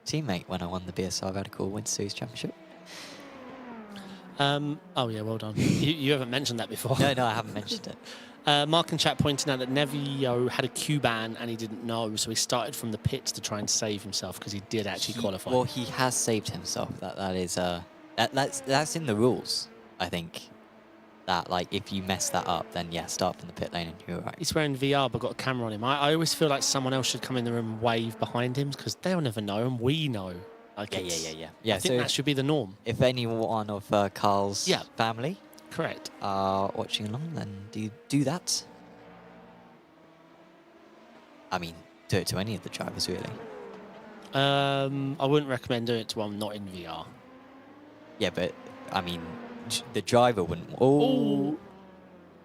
A: teammate when I won the BSR Radical Winter Series Championship.
B: Oh yeah, well done. You haven't mentioned that before.
A: No, I haven't mentioned it.
B: Mark in chat pointing out that Nevio had a Q ban and he didn't know, so he started from the pits to try and save himself because he did actually qualify.
A: Well, he has saved himself. That is that's in the rules, I think. That like if you mess that up, then yeah, start from the pit lane and you're right.
B: He's wearing VR but got a camera on him. I always feel like someone else should come in the room and wave behind him because they'll never know and we know. Like
A: Yeah.
B: I think
A: so
B: that should be the norm.
A: if anyone of Carl's family
B: Correct.
A: are watching along, then do that. I mean, do it to any of the drivers, really.
B: I wouldn't recommend doing it to one not in VR.
A: Yeah, but, I mean, the driver wouldn't... Oh!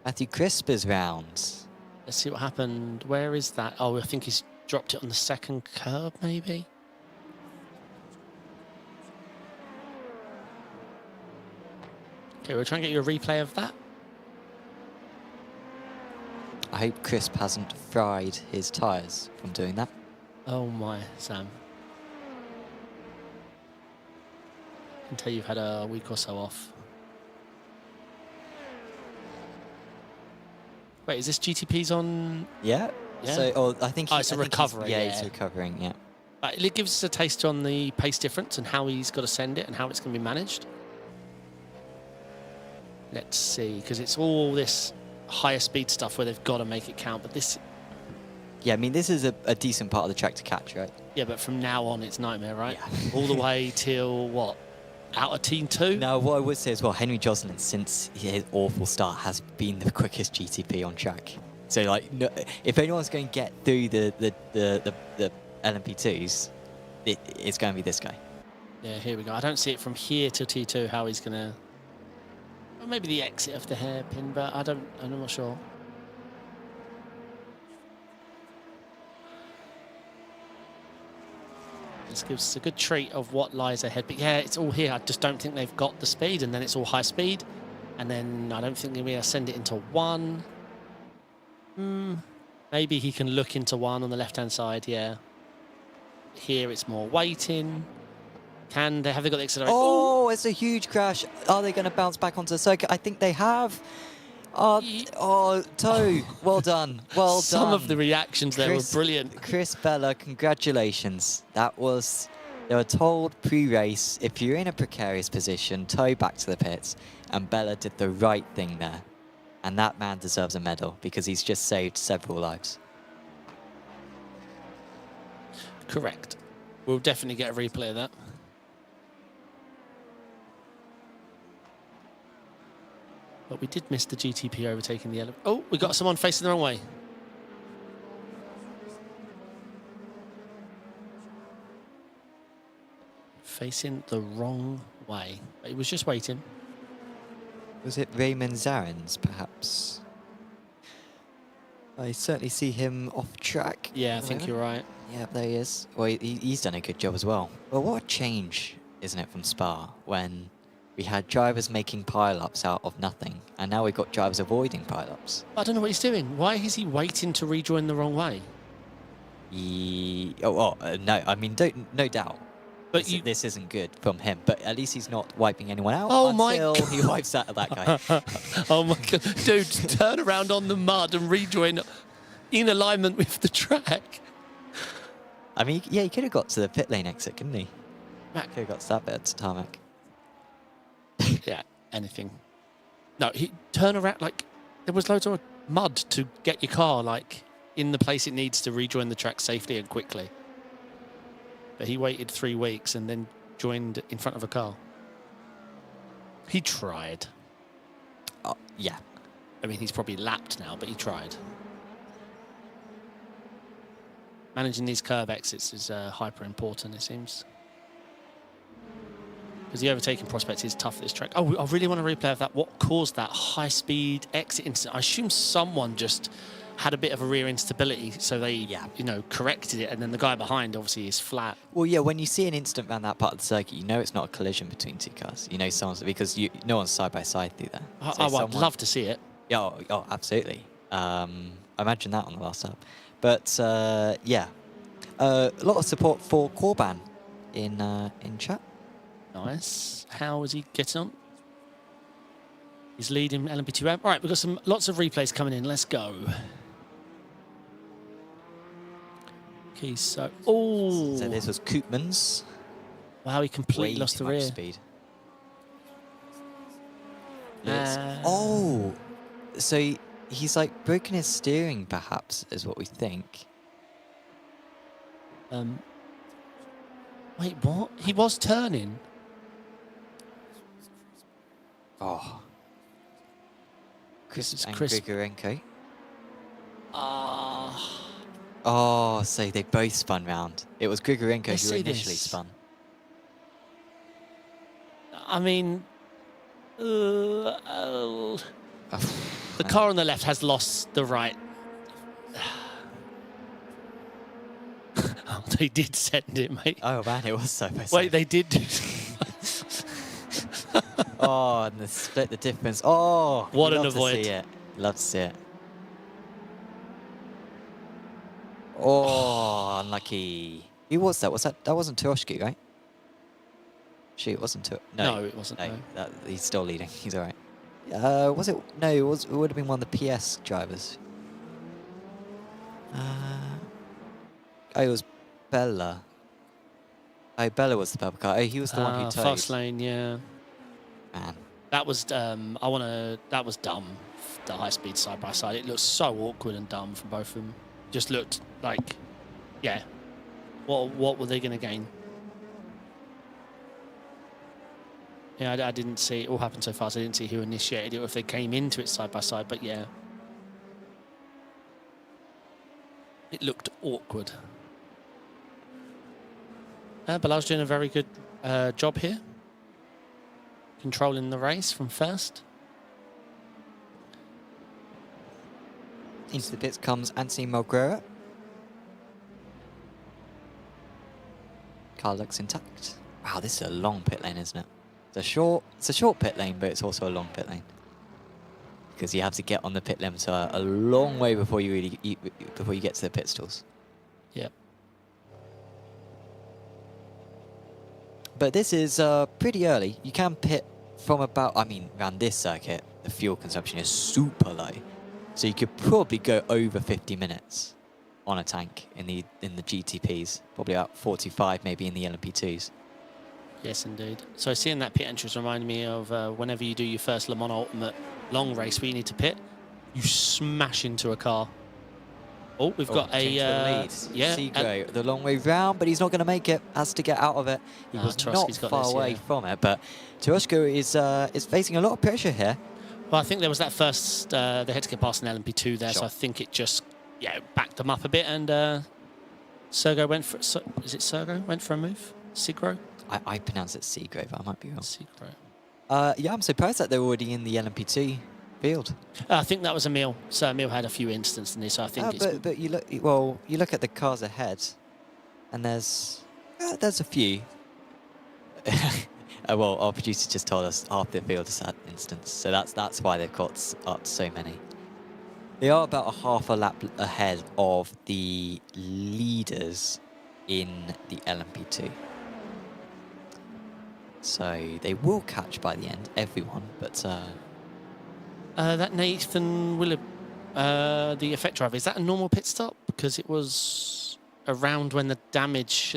A: Matthew Crisp is round.
B: Let's see what happened. Where is that? Oh, I think he's dropped it on the second curb, maybe? Okay, we'll try and get you a replay of that.
A: I hope Crisp hasn't fried his tyres from doing that.
B: Oh my, Sam. I can tell you've had a week or so off. Wait, is this GTP's on?
A: Yeah.
B: Yeah.
A: So, I think
B: it's a recovery.
A: Yeah, he's recovering. Yeah.
B: It gives us a taste on the pace difference and how he's got to send it and how it's going to be managed. Let's see, because it's all this higher speed stuff where they've got to make it count. But this,
A: Yeah, I mean, this is a decent part of the track to catch, right?
B: yeah, but from now on it's nightmare, right?
A: Yeah.
B: All the way till what? Out of Team 2?
A: Now, what I would say as well, Henry Joslin, since his awful start, has been the quickest GTP on track. So, like, no, if anyone's going to get through the LMP2s, it's going to be this guy.
B: Yeah, here we go. I don't see it from here to T2 how he's going to... Well, maybe the exit of the hairpin, but I'm not sure. This gives us a good treat of what lies ahead. But yeah, it's all here. I just don't think they've got the speed, and then it's all high speed. And then I don't think they'll be able to send it into one. Maybe he can look into one on the left-hand side, yeah. Here it's more waiting. Have they got the accelerator?
A: Oh, it's a huge crash. Are they going to bounce back onto the circuit? I think they have. Toe. Well done. Well done.
B: Some of the reactions there were brilliant.
A: Chris Bella, congratulations. They were told pre-race, if you're in a precarious position, toe back to the pits. And Bella did the right thing there. And that man deserves a medal because he's just saved several lives.
B: Correct. We'll definitely get a replay of that. But we did miss the GTP overtaking the elevator. Oh, we got someone facing the wrong way. Facing the wrong way. He was just waiting.
A: Was it Raymond Zarens, perhaps? I certainly see him off track.
B: Yeah, I think you're right.
A: Yeah, there he is. Well, he's done a good job as well. Well, what a change, isn't it, from Spa, when we had drivers making pile-ups out of nothing, and now we've got drivers avoiding pile-ups.
B: I don't know what he's doing. Why is he waiting to rejoin the wrong way?
A: No, I mean, no doubt. But this isn't good from him, but at least he's not wiping anyone out until he wipes out that guy.
B: Oh my God. Dude, turn around on the mud and rejoin in alignment with the track.
A: I mean, yeah, he could have got to the pit lane exit, couldn't he?
B: Mac.
A: Could have got to that bit to tarmac.
B: Yeah, anything. No, he turn around, like, there was loads of mud to get your car, like, in the place it needs to rejoin the track safely and quickly. But he waited 3 weeks and then joined in front of a car. He tried.
A: Yeah.
B: I mean, he's probably lapped now, but he tried. Managing these curve exits is hyper important, it seems. Because the overtaking prospect is tough at this track. Oh, I really want to replay of that. What caused that high-speed exit incident? I assume someone just had a bit of a rear instability, so they,
A: Yeah.
B: you know, corrected it, and then the guy behind obviously is flat.
A: Well, yeah, when you see an instant around that part of the circuit, you know it's not a collision between two cars. You know someone's, because no one's side by side through there.
B: I'd love to see it.
A: Yeah, absolutely. I imagine that on the last lap. But yeah, a lot of support for Corban in chat.
B: Nice. How is he getting on? He's leading LMP2 ramp. All right, we've got lots of replays coming in. Let's go. Okay, so
A: So this was Koopmans.
B: wow, he completely
A: Way
B: lost
A: too
B: the
A: much
B: rear.
A: speed. Oh, so he's like broken his steering, perhaps, is what we think.
B: Wait, what? He was turning.
A: Oh.
B: This is
A: And
B: crisp.
A: Grigorenko.
B: Ah.
A: Oh, so they both spun round. It was Grigorenko
B: Let's
A: who
B: see
A: initially
B: this.
A: spun.
B: I mean, the
A: The
B: car on the left has lost the right. Oh, they did send it, mate.
A: Oh man, it was so by
B: Wait,
A: side.
B: they did.
A: Oh, and they split the difference. Oh,
B: What
A: love
B: an
A: to
B: avoid.
A: see it. Love to see it. Oh, unlucky. Who was that? That wasn't Turoshki, right? Shoot, it wasn't
B: No, it wasn't, no.
A: He's still leading. He's all right. Was it? No, it would have been one of the PS drivers. Oh, it was Bella. Oh, Bella was the purple car. Oh, he was the one who towed.
B: Fast lane, yeah.
A: Man.
B: That was that was dumb. The high speed side by side. It looked so awkward and dumb from both of them. Just looked like, yeah. What were they going to gain? Yeah, I didn't see it all happen so fast. I didn't see who initiated it or if they came into it side by side. But yeah, it looked awkward. Bilal's doing a very good job here, controlling the race from first.
A: Into the pits comes Anthony Melguera. Car looks intact. Wow, this is a long pit lane, isn't it? It's a short pit lane, but it's also a long pit lane. Because you have to get on the pit limiter a long way before you get to the pit stalls.
B: Yep.
A: But this is pretty early. You can pit from about, I mean, around this circuit, the fuel consumption is super low. So you could probably go over 50 minutes on a tank in the GTPs. Probably about 45 maybe in the LMP2s.
B: Yes, indeed. So seeing that pit entrance reminded me of whenever you do your first Le Mans Ultimate long race where you need to pit, you smash into a car. Oh, we've got
A: takes the lead.
B: yeah,
A: Segro, the long way round, but he's not going to make it. Has to get out of it. He was
B: Turoshki's
A: not
B: got
A: far
B: this,
A: away
B: yeah.
A: from it, but Turoshki is facing a lot of pressure here.
B: Well, I think there was that first, they had to get past an LMP2 there, so
A: Sure.
B: I think it just, backed them up a bit, and Sergo went for, is it Sergo? Went for a move? Segro?
A: I pronounce it Segro, but I might be wrong.
B: Segro.
A: Yeah, I'm surprised that they're already in the LMP2 field.
B: I think that was Emil. So Emil had a few instances in this, so I think it's...
A: But you look at the cars ahead, and there's a few. Well, our producer just told us half the field is that instance, so that's why they've got up so many. They are about a half a lap ahead of the leaders in the LMP2. So they will catch by the end, everyone, but...
B: that Nathan Willard, the effect driver, is that a normal pit stop? Because it was around when the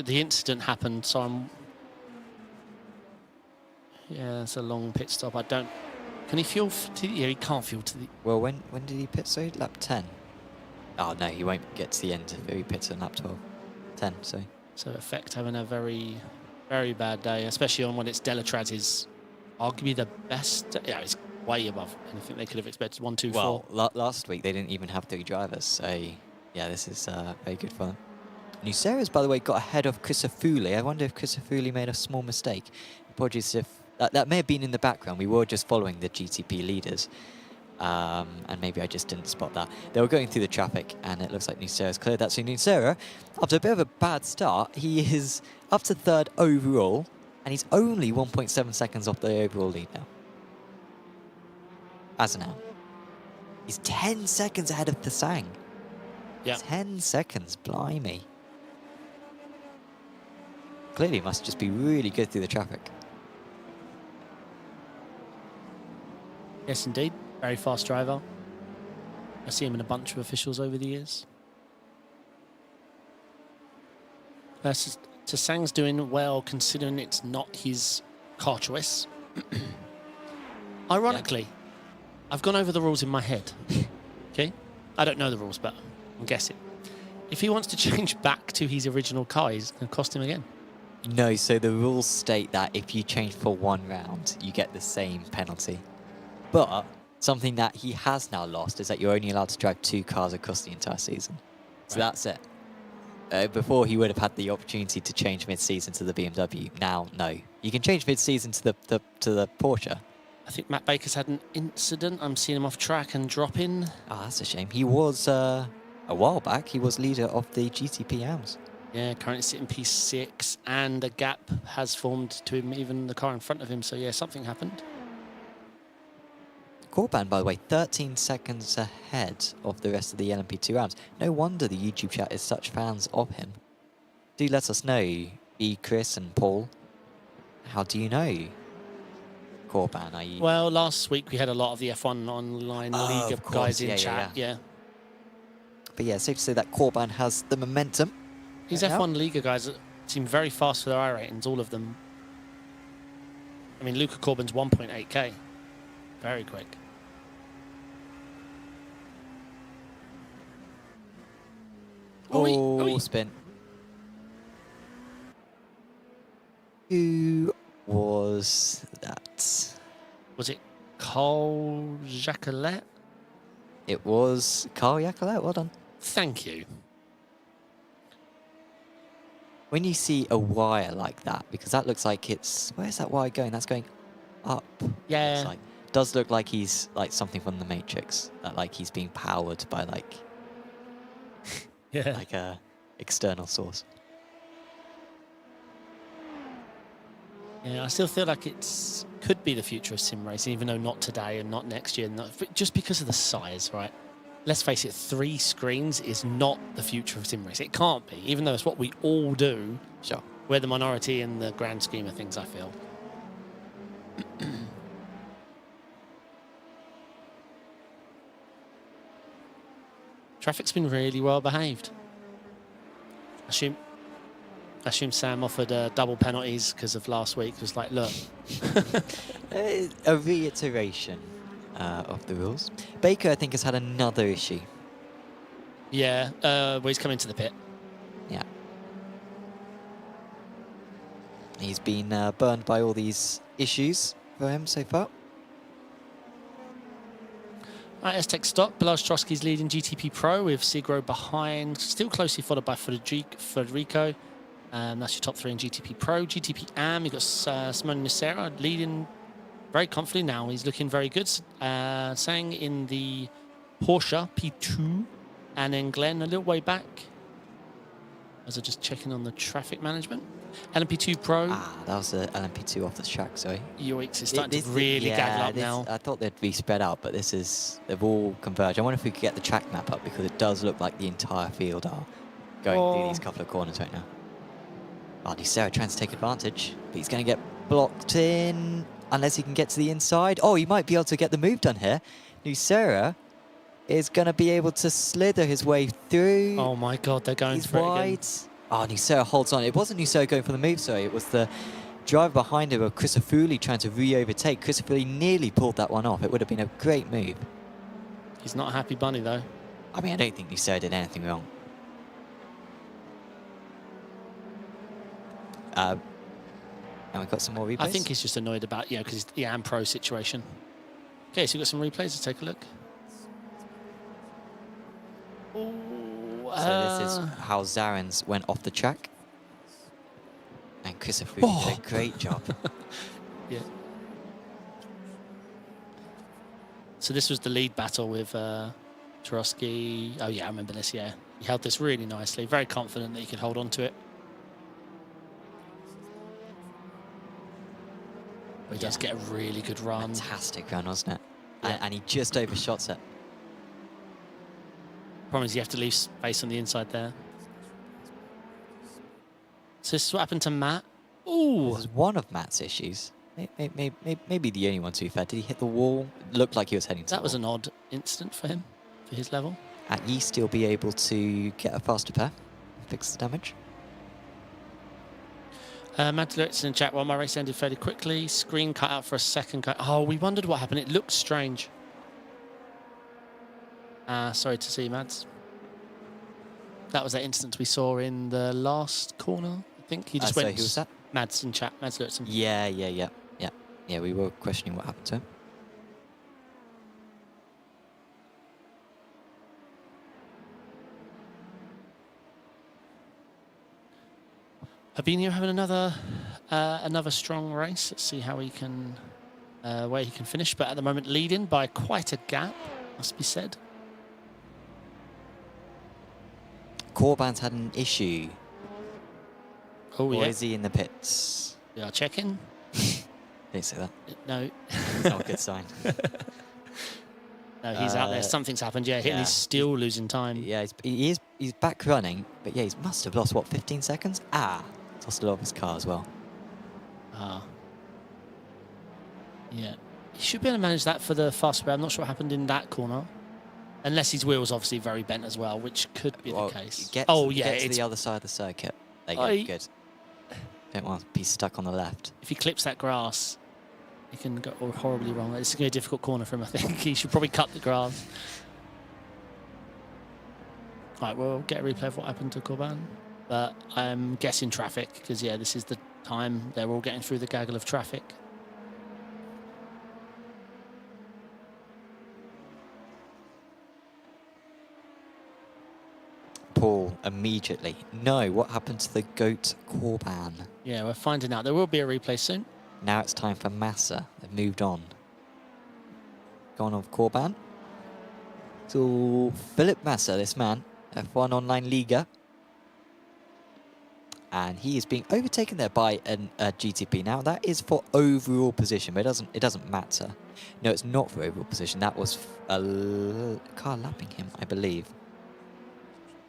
B: incident happened, so I'm... Yeah, it's a long pit stop. I don't... Can he fuel to the... Yeah, he can't fuel to the...
A: Well, when did he pit? So lap 10? Oh, no, he won't get to the end if he pits on lap 12. 10, so...
B: So effect having a very, very bad day, especially on when it's Delatraz is arguably the best... Yeah, it's way above anything they could have expected. 1, 2, 4.
A: Well, last week they didn't even have 3 drivers, so yeah, this is very good for them. Nucera's, by the way, got ahead of Crisafulli. I wonder if Crisafulli made a small mistake. Apologies if... That may have been in the background. We were just following the GTP leaders. And maybe I just didn't spot that. They were going through the traffic, and it looks like Nucera's cleared that. So Nucera, after a bit of a bad start, he is up to 3rd overall, and he's only 1.7 seconds off the overall lead now. As of now. He's 10 seconds ahead of Thesang.
B: Yeah.
A: 10 seconds, blimey. Clearly must just be really good through the traffic.
B: Yes, indeed. Very fast driver. I see him in a bunch of officials over the years. Thesang's doing well considering it's not his car choice. Ironically, I've gone over the rules in my head. Okay? I don't know the rules, but I'm guessing. If he wants to change back to his original car, it's going to cost him again.
A: No, so the rules state that if you change for 1 round, you get the same penalty. But something that he has now lost is that you're only allowed to drive 2 cars across the entire season. So that's it. Before, he would have had the opportunity to change mid-season to the BMW. Now, no. You can change mid-season to the Porsche.
B: I think Matt Baker's had an incident. I'm seeing him off track and dropping.
A: Oh, that's a shame. He was, a while back, he was leader of the GTP AMs.
B: Yeah, currently sitting P6, and a gap has formed to him, even the car in front of him. So, yeah, something happened.
A: Corban, by the way, 13 seconds ahead of the rest of the LMP2 rounds. No wonder the YouTube chat is such fans of him. Do let us know, B, Chris and Paul. How do you know Corban? Are you...
B: Well, last week we had a lot of the F1 online league of guys in chat. Yeah.
A: But yeah, safe to say that Corban has the momentum.
B: These F1 Liga guys seem very fast for their iRatings, all of them. I mean, Luca Corbin's 1.8k. Very quick.
A: Oh, spin. Who was that?
B: Was it Carl Jacquelet?
A: It was Carl Jacquelet. Well done.
B: Thank you.
A: When you see a wire like that, because that looks like it's... Where's that wire going? That's going up.
B: Yeah.
A: Like, does look like he's like something from the Matrix. That like he's being powered by like...
B: Yeah.
A: like a external source.
B: Yeah, I still feel like it's could be the future of sim racing, even though not today and not next year. Just because of the size, right? Let's face it, 3 screens is not the future of sim racing. It can't be, even though it's what we all do.
A: Sure.
B: We're the minority in the grand scheme of things, I feel. Traffic's been really well behaved. I assume Sam offered double penalties because of last week. It was like, look.
A: A reiteration of the rules. Baker, I think, has had another issue.
B: Yeah, well, he's coming to the pit.
A: Yeah. He's been burned by all these issues for him so far.
B: Right, let's take stock. Bilal Strosky's leading GTP Pro with Sigro behind, still closely followed by Federico. That's your top 3 in GTP Pro. GTP AM, you've got Simone Nocera leading very confidently now. He's looking very good. Sang in the Porsche P2, and then Glenn a little way back. As I'm just checking on the traffic management. LMP2 Pro.
A: Ah, that was the LMP2 off the track, sorry.
B: UX is starting to really gather up now.
A: I thought they'd be spread out, but they've all converged. I wonder if we could get the track map up, because it does look like the entire field are going through these couple of corners right now. Oh, Nucera trying to take advantage, but he's going to get blocked in unless he can get to the inside. Oh, he might be able to get the move done here. Nucera is going to be able to slither his way through.
B: Oh my God, they're going
A: He's
B: for
A: wide.
B: it again.
A: Oh, Nucera holds on. It wasn't Nucera going for the move, sorry. It was the driver behind him, Chris Afuli, trying to re-overtake. Chris Afuli nearly pulled that one off. It would have been a great move.
B: He's not a happy bunny, though.
A: I mean, I don't think Nucera did anything wrong. And we've got some more replays.
B: I think he's just annoyed about, because it's the AM Pro situation. Okay, so we've got some replays. Let's take a look.
A: So this is how Zarens went off the track. And Chris Afuli did a great job.
B: Yeah. So this was the lead battle with Tarowski. Oh yeah, I remember this, yeah. He held this really nicely, very confident that he could hold on to it. But he does get a really good run.
A: Fantastic run, wasn't it?
B: Yeah.
A: And he just overshots it.
B: Problem is you have to leave space on the inside there. So this is what happened to Matt. Ooh.
A: This is one of Matt's issues. Maybe the only one, to be fair. Did he hit the wall? Looked like he was heading to the
B: That was
A: wall.
B: an odd incident for him, for his level.
A: At least he'll be able to get a faster pair, fix the damage.
B: Matt alerts in chat, well, my race ended fairly quickly. Screen cut out for a second. Oh, we wondered what happened. It looked strange. Sorry to see, Mads. That was that incident we saw in the last corner. I think he just went.
A: So who was that?
B: Mads in chat. Mads Lurtzen.
A: Yeah, we were questioning what happened to him.
B: Fabinho having another strong race. Let's see how he can, where he can finish. But at the moment, leading by quite a gap, must be said.
A: Corban's had an issue.
B: Oh
A: Or
B: yeah.
A: is he in the pits?
B: We are checking.
A: Didn't say that.
B: No.
A: Not a good sign.
B: No, he's out there. Something's happened. Yeah,
A: yeah.
B: he's still losing time.
A: Yeah, he's back running, but yeah, he must have lost, what, 15 seconds? Lost a lot of his car as well.
B: Yeah. He should be able to manage that for the fast spray. I'm not sure what happened in that corner. Unless his wheel's obviously very bent as well, which could be the case.
A: Get
B: oh,
A: to
B: yeah.
A: the other side of the circuit. There you go, good. Don't want to be stuck on the left.
B: If he clips that grass, he can go horribly wrong. This is going to be a difficult corner for him, I think. He should probably cut the grass. All right, we'll get a replay of what happened to Corban. But I'm guessing traffic, because, yeah, this is the time they're all getting through the gaggle of traffic.
A: Paul, immediately. No, what happened to the GOAT Corban?
B: Yeah, we're finding out. There will be a replay soon.
A: Now it's time for Massa. They've moved on. Gone off Corban. So, Philip Massa, this man, F1 Online Liga. And he is being overtaken there by a GTP. Now, that is for overall position, but it doesn't matter. No, it's not for overall position. That was a car lapping him, I believe.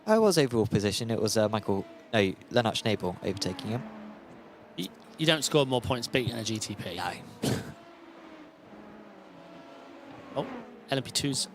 A: It was overall position. It was Lennart Schnabel overtaking him.
B: You don't score more points beating a GTP.
A: No.
B: Oh, LMP2's.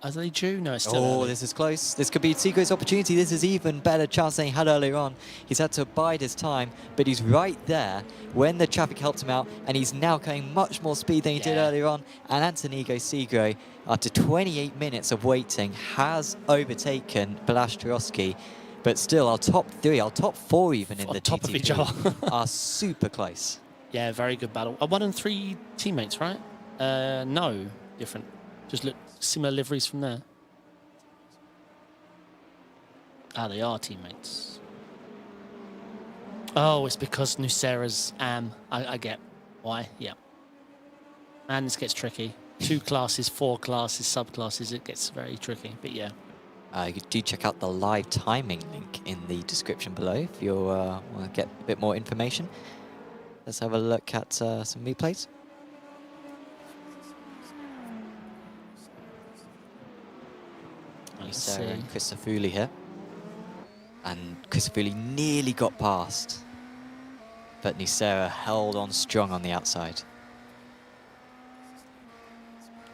B: Are they due? No, it's still
A: Oh,
B: early.
A: this is close. This could be Seago's opportunity. This is even better chance than he had earlier on. He's had to bide his time, but he's right there when the traffic helped him out, and he's now going much more speed than he did earlier on. And Antonigo Segro, after 28 minutes of waiting, has overtaken Balázs Tarowski. But still, our top three, our top four even in the
B: top of each other.
A: are super close.
B: Yeah, very good battle. 1 and 3 teammates, right? No, different. Just look, similar liveries from there. They are teammates. Oh, it's because Nucera's I get why. Yeah. Man, this gets tricky. 2 classes, 4 classes, subclasses. It gets very tricky. But yeah.
A: Do check out the live timing link in the description below if you want to get a bit more information. Let's have a look at some replays. Sarah and Christofuli here. And Christofuli nearly got past. But Nucera held on strong on the outside.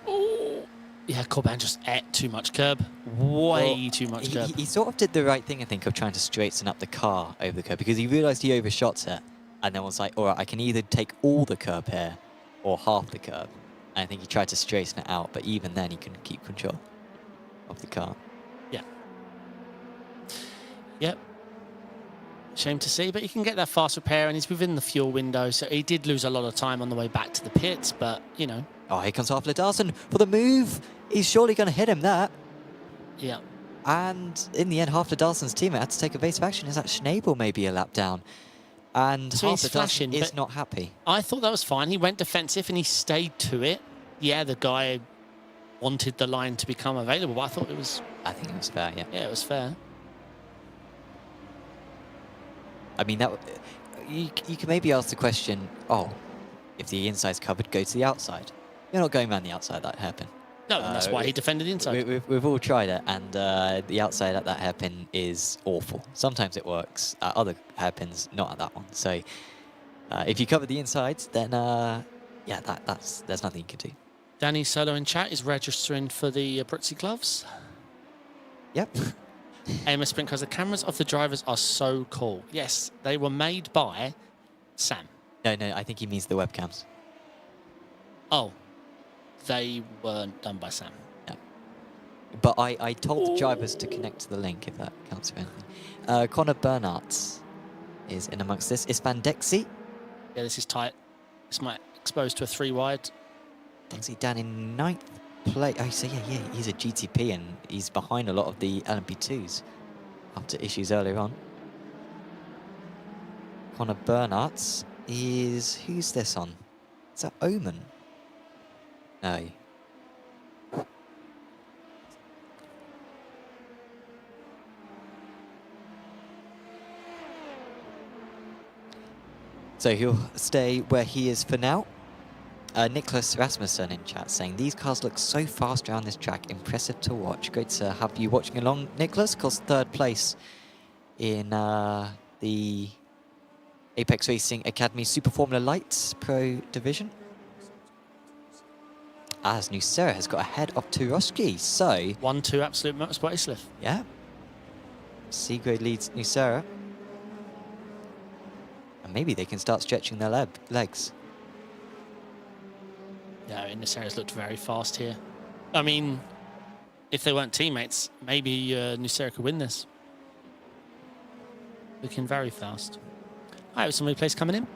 B: Oh, yeah, Corban just ate too much curb. Way too much curb.
A: He sort of did the right thing, I think, of trying to straighten up the car over the curb because he realised he overshot it and then was like, all right, I can either take all the curb here or half the curb. And I think he tried to straighten it out, but even then he couldn't keep control of the car.
B: Yeah. Yep. Shame to see, but he can get that fast repair and he's within the fuel window, so he did lose a lot of time on the way back to the pits, but, you know.
A: Oh, here comes Hafler Darson for the move. He's surely going to hit him that.
B: Yeah.
A: And in the end, Hafler Darson's teammate had to take evasive action. Is that Schnabel maybe a lap down? And
B: So he's
A: Hafler
B: flashing,
A: Darson is
B: but
A: not happy.
B: I thought that was fine. He went defensive and he stayed to it. Yeah, the guy wanted the line to become available. But I thought it was,
A: I think it was fair, yeah.
B: yeah, it was fair.
A: I mean, that you can maybe ask the question, oh, if the inside's covered, go to the outside. You're not going around the outside of that hairpin.
B: No, and that's why he defended the inside.
A: We've all tried it, and the outside at that hairpin is awful. Sometimes it works. At other hairpins, not at that one. So if you cover the insides, then yeah, there's nothing you can do.
B: Danny Solo in chat is registering for the Britsy gloves.
A: Yep.
B: AMS Sprint Cars, the cameras of the drivers are so cool. Yes, they were made by Sam.
A: No, I think he means the webcams.
B: Oh, they weren't done by Sam.
A: No. But I told the drivers to connect to the link, if that counts for anything. Connor Bernardt is in amongst this. Ispan Dexy.
B: Yeah, this is tight. This might expose to a 3-wide.
A: Dexy down in 9th place. Oh, so yeah, he's a GTP and he's behind a lot of the LMP2s after issues earlier on. Connor Bernardt is... Who's this on? Is that Omen? No. So he'll stay where he is for now. Nicholas Rasmussen in chat saying, these cars look so fast around this track, impressive to watch. Great to have you watching along, Nicholas. Of course, 3rd place in the Apex Racing Academy Super Formula Light Pro Division. As Nucera has got ahead of Turoski, so...
B: 1-2 Absolute Motorsport Isliff.
A: Yeah. C-grade leads Nucera. And maybe they can start stretching their legs.
B: Yeah, I mean, Nucera's looked very fast here. I mean, if they weren't teammates, maybe Nucera could win this. Looking very fast. All right, some replays coming in.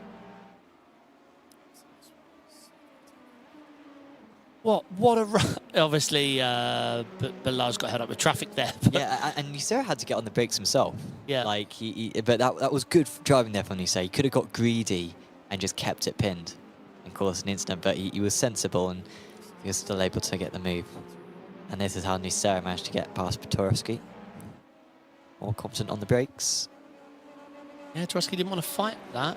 B: What a run. Obviously, Bilal's got held up with traffic there.
A: Yeah, and Nucera had to get on the brakes himself.
B: Yeah.
A: Like, but that was good driving there from Nucera. He could have got greedy and just kept it pinned and caused an incident, but he was sensible and he was still able to get the move. And this is how Nucera managed to get past Petorovsky. More competent on the brakes.
B: Yeah, Trotsky didn't want to fight that.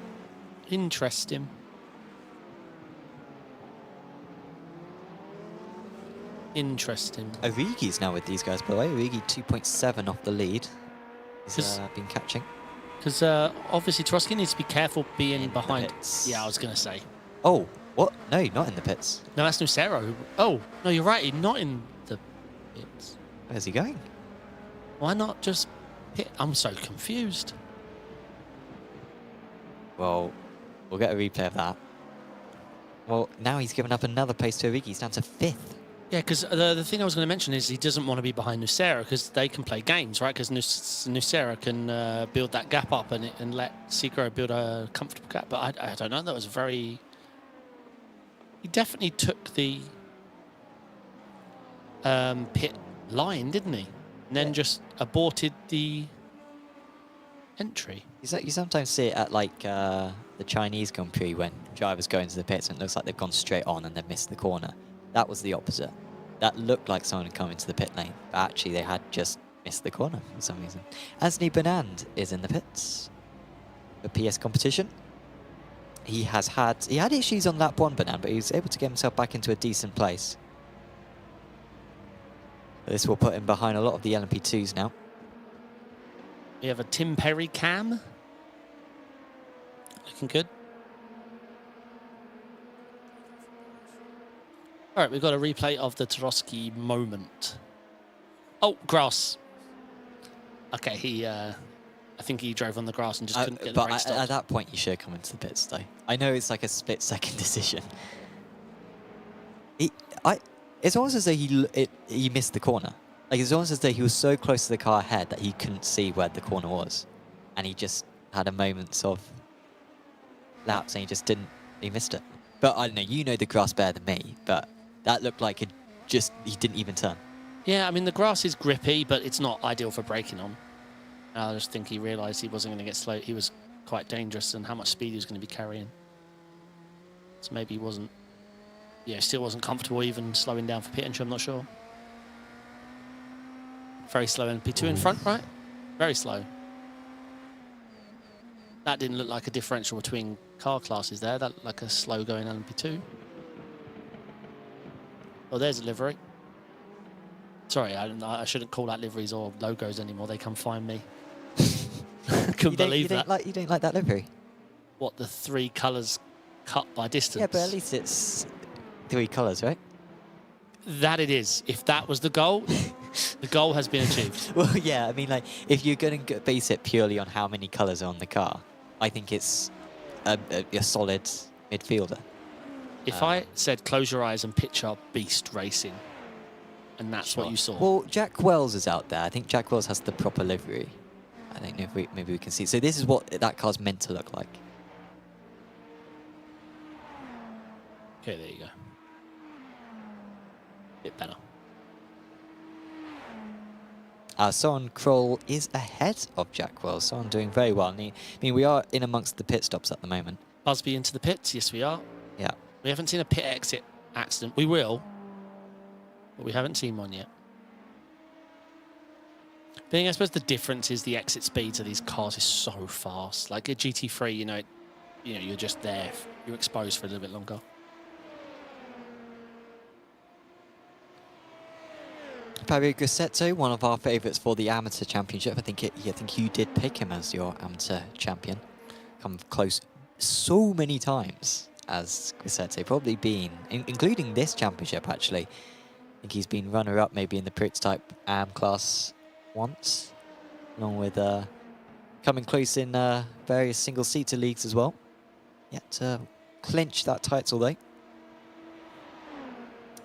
B: Interesting. Interesting.
A: Origi's now with these guys, by the way. Origi 2.7 off the lead. He's been catching.
B: Because obviously Trotsky needs to be careful being
A: in
B: behind. Yeah, I was going to say.
A: Oh, what? No, not in the pits.
B: No, that's Nucera. Oh, no, you're right. He's not in the pits.
A: Where's he going?
B: Why not just pit? I'm so confused.
A: Well, we'll get a replay of that. Well, now he's given up another place to Origi. He's down to 5th.
B: Yeah, because the thing I was going to mention is he doesn't want to be behind Nucera because they can play games, right? Because Nucera can build that gap up and let Segro build a comfortable gap. But I don't know. That was very... He definitely took the pit line, didn't he? And then just aborted the entry.
A: You sometimes see it at like the Chinese Grand Prix when drivers go into the pits and it looks like they've gone straight on and they've missed the corner. That was the opposite. That looked like someone had come into the pit lane, but actually they had just missed the corner for some reason. Anthony Bernand is in the pits for PS competition. He had issues on lap 1, Bernand, but he was able to get himself back into a decent place. This will put him behind a lot of the LMP2s now.
B: We have a Tim Perry cam. Looking good. All right, we've got a replay of the Tarosky moment. Oh, grass. Okay, I think he drove on the grass and just couldn't get the brake stopped.
A: At that point, you should have come into the pits, though. I know it's like a split-second decision. It's almost as though he missed the corner. Like, it's almost as though he was so close to the car ahead that he couldn't see where the corner was. And he just had a moment of lapse and he missed it. But I don't know, you know the grass better than me, but that looked like he didn't even turn.
B: Yeah, I mean, the grass is grippy, but it's not ideal for braking on. I just think he realised he wasn't going to get slow. He was quite dangerous and how much speed he was going to be carrying. So maybe he wasn't yeah, still wasn't comfortable even slowing down for pit entry, I'm not sure. Very slow LMP2 in front, right? Very slow. That didn't look like a differential between car classes there. That looked like a slow going LMP2. Oh, there's a livery. Sorry, I shouldn't call that liveries or logos anymore. They come find me. Couldn't believe that.
A: You don't like that livery?
B: What, the 3 colours cut by distance?
A: Yeah, but at least it's 3 colours, right?
B: That it is. If that was the goal, the goal has been achieved.
A: Well, yeah, I mean, like, if you're going to base it purely on how many colours are on the car, I think it's a solid midfielder.
B: If I said close your eyes and picture Beast Racing, and that's what you saw.
A: Well, Jack Wells is out there. I think Jack Wells has the proper livery. I don't know if maybe we can see. So this is what that car's meant to look like.
B: Okay, there you go. Bit better.
A: Son Kroll is ahead of Jack Wells. Son doing very well. I mean, we are in amongst the pit stops at the moment.
B: Busby into the pits. Yes, we are.
A: Yeah.
B: We haven't seen a pit exit accident. We will, but we haven't seen one yet. I suppose the difference is the exit speeds of these cars is so fast. Like a GT3, you know, you're just there. You're exposed for a little bit longer.
A: Fabio Grassetto, one of our favourites for the amateur championship. I think you did pick him as your amateur champion. Come close so many times as Grassetto, probably been, including this championship actually. I think he's been runner-up maybe in the prototype AM class once, along with coming close in various single-seater leagues as well. Yet to clinch that title though.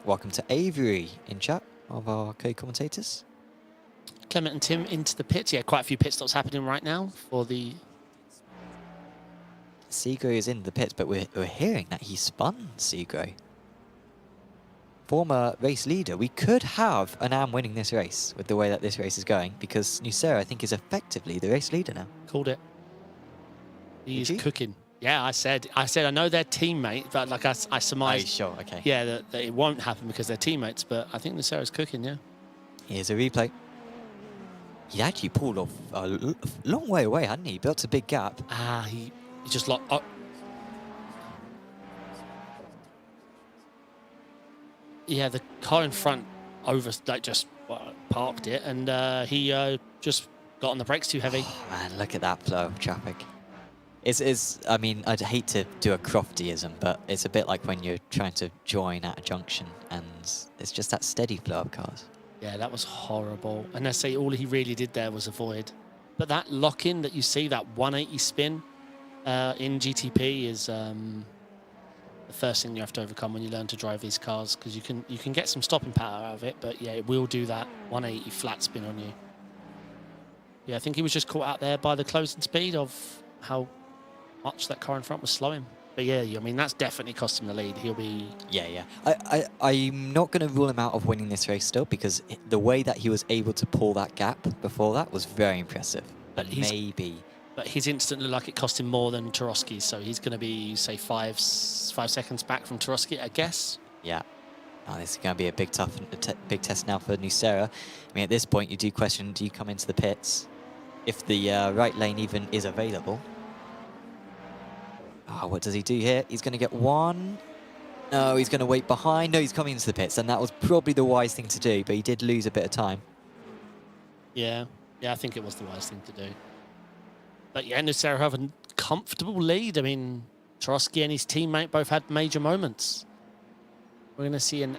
A: Welcome to Avery in chat, of our co-commentators.
B: Clement and Tim into the pits. Yeah, quite a few pit stops happening right now for the...
A: Segro is in the pits, but we're hearing that he spun Segro. Former race leader. We could have an AM winning this race with the way that this race is going, because Nucera, I think, is effectively the race leader now.
B: Called it. He's cooking. Yeah, I said I know they're teammates, but like I surmised.
A: Oh, sure, okay.
B: Yeah, that it won't happen because they're teammates, but I think Nucera's cooking, yeah.
A: Here's a replay. He actually pulled off a long way away, hadn't he? Built a big gap.
B: Ah, he just locked up. Yeah, the car in front just parked it, and he just got on the brakes too heavy.
A: Oh, man, look at that flow of traffic. I mean, I'd hate to do a Croftyism, but it's a bit like when you're trying to join at a junction, and it's just that steady flow of cars.
B: Yeah, that was horrible. And I say all he really did there was avoid. But that lock-in that you see, that 180 spin in GTP is the first thing you have to overcome when you learn to drive these cars, because you can get some stopping power out of it, but yeah, it will do that 180 flat spin on you. Yeah, I think he was just caught out there by the closing speed of how much that car in front was slowing. But yeah, I mean, that's definitely cost him the lead. He'll be... Yeah.
A: I'm not going to rule him out of winning this race still, because the way that he was able to pull that gap before that was very impressive. But maybe...
B: But his instant looked like it cost him more than Tarowski's, so he's going to be, say, 5 seconds back from Tarowski, I guess.
A: Yeah. Oh, this is going to be a big test now for Nucera. I mean, at this point, you do question, do you come into the pits? If the right lane even is available. Oh, what does he do here? He's going to get one. No, he's going to wait behind. No, he's coming into the pits, and that was probably the wise thing to do, but he did lose a bit of time.
B: Yeah, I think it was the wise thing to do. But yeah, Nucera have a comfortable lead. I mean, Tarowski and his teammate both had major moments. We're going to see an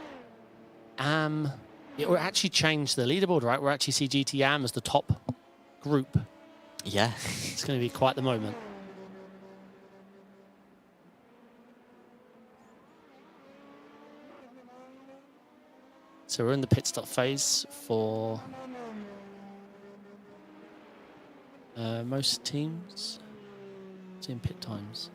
B: AM... It will actually change the leaderboard, right? We'll actually see GT AM as the top group.
A: Yeah.
B: It's going to be quite the moment. So we're in the pit stop phase for most teams. It's in pit times.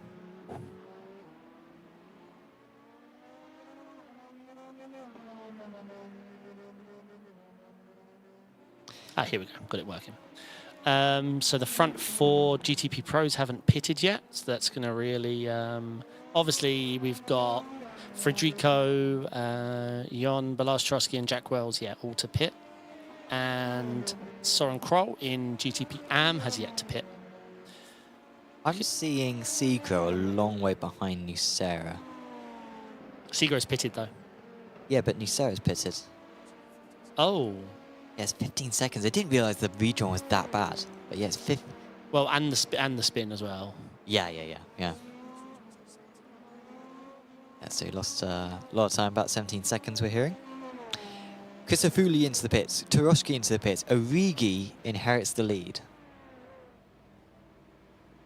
B: Ah, here we go. Got it working. So the front 4 GTP Pros haven't pitted yet, so that's going to really... obviously, we've got Frederico, Jon, Balazs Trotsky and Jack Wells, yeah, all to pit. And Soren Kroll in GTP AM has yet to pit.
A: I'm seeing Segro a long way behind Nucera.
B: Seagro's pitted though.
A: Yeah, but Nucera's pitted.
B: Oh.
A: Yeah, it's 15 seconds. I didn't realise the rejoin was that bad. But yeah, it's 15.
B: Well, and the spin as well.
A: Yeah. Yeah, so he lost a lot of time, about 17 seconds we're hearing. Christofouli into the pits, Turoshki into the pits, Origi inherits the lead.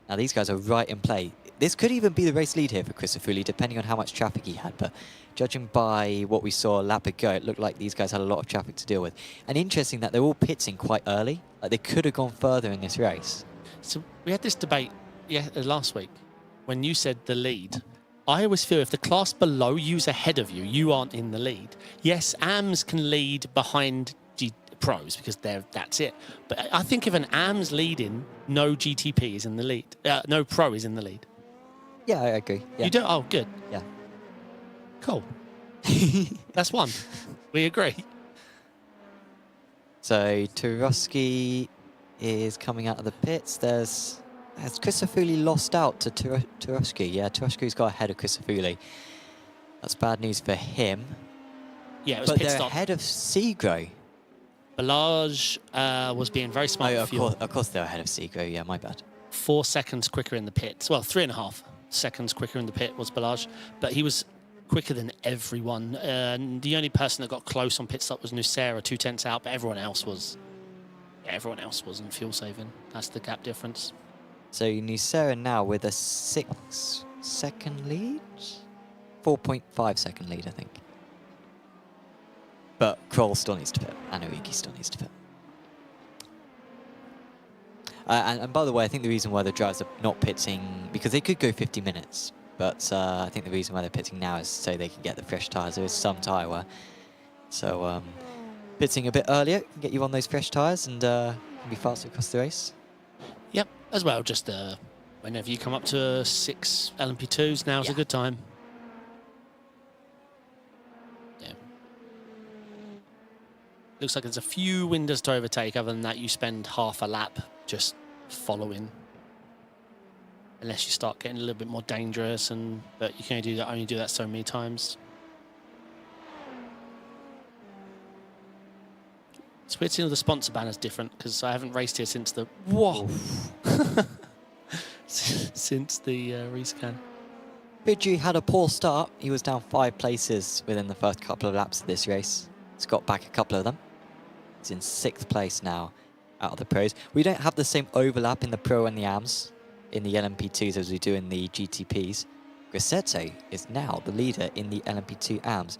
A: Now these guys are right in play. This could even be the race lead here for Christofouli, depending on how much traffic he had, but judging by what we saw a lap ago, it looked like these guys had a lot of traffic to deal with. And interesting that they're all pitting quite early. Like they could have gone further in this race.
B: So we had this debate last week when you said the lead. I always feel if the class below you's ahead of you, you aren't in the lead. Yes, AMs can lead behind pros because that's it. But I think if an AM's leading, no GTP is in the lead. No pro is in the lead.
A: Yeah, I agree. Yeah.
B: You don't? Oh, good.
A: Yeah.
B: Cool. That's one. We agree.
A: So Turoshki is coming out of the pits. Has Christofouli lost out to Turoshki? Yeah, Turoshki's got ahead of Christofouli. That's bad news for him.
B: Yeah, it was
A: but
B: pit
A: they're
B: stop.
A: ahead of Segro.
B: Balazs was being very smart.
A: Of course they're ahead of Segro. Yeah, my bad.
B: 4 seconds quicker in the pits. Well, 3.5 seconds quicker in the pit was Balazs, but he was quicker than everyone. The only person that got close on pit stop was Nucera, 2/10 out, but everyone else wasn't fuel saving. That's the gap difference.
A: So Nucera now with a 6-second lead? 4.5 second lead, I think. But Kroll still needs to pit, and Origi still needs to pit. And by the way, I think the reason why the drivers are not pitting, because they could go 50 minutes, but I think the reason why they're pitting now is so they can get the fresh tyres. There is some tyre wear. So pitting a bit earlier can get you on those fresh tyres and can be faster across the race.
B: Yep, as well, just whenever you come up to 6 LMP2s, now's a good time. Yeah. Looks like there's a few windows to overtake. Other than that, you spend half a lap just following. Unless you start getting a little bit more dangerous, but you can only do that so many times. It's weird seeing the sponsor banners different because I haven't raced here since the since the rescan.
A: Bidji had a poor start. He was down 5 places within the first couple of laps of this race. He's got back a couple of them. He's in 6th place now out of the pros. We don't have the same overlap in the pro and the AMs in the LMP2s as we do in the GTPs. Grosseto is now the leader in the LMP2 AMs.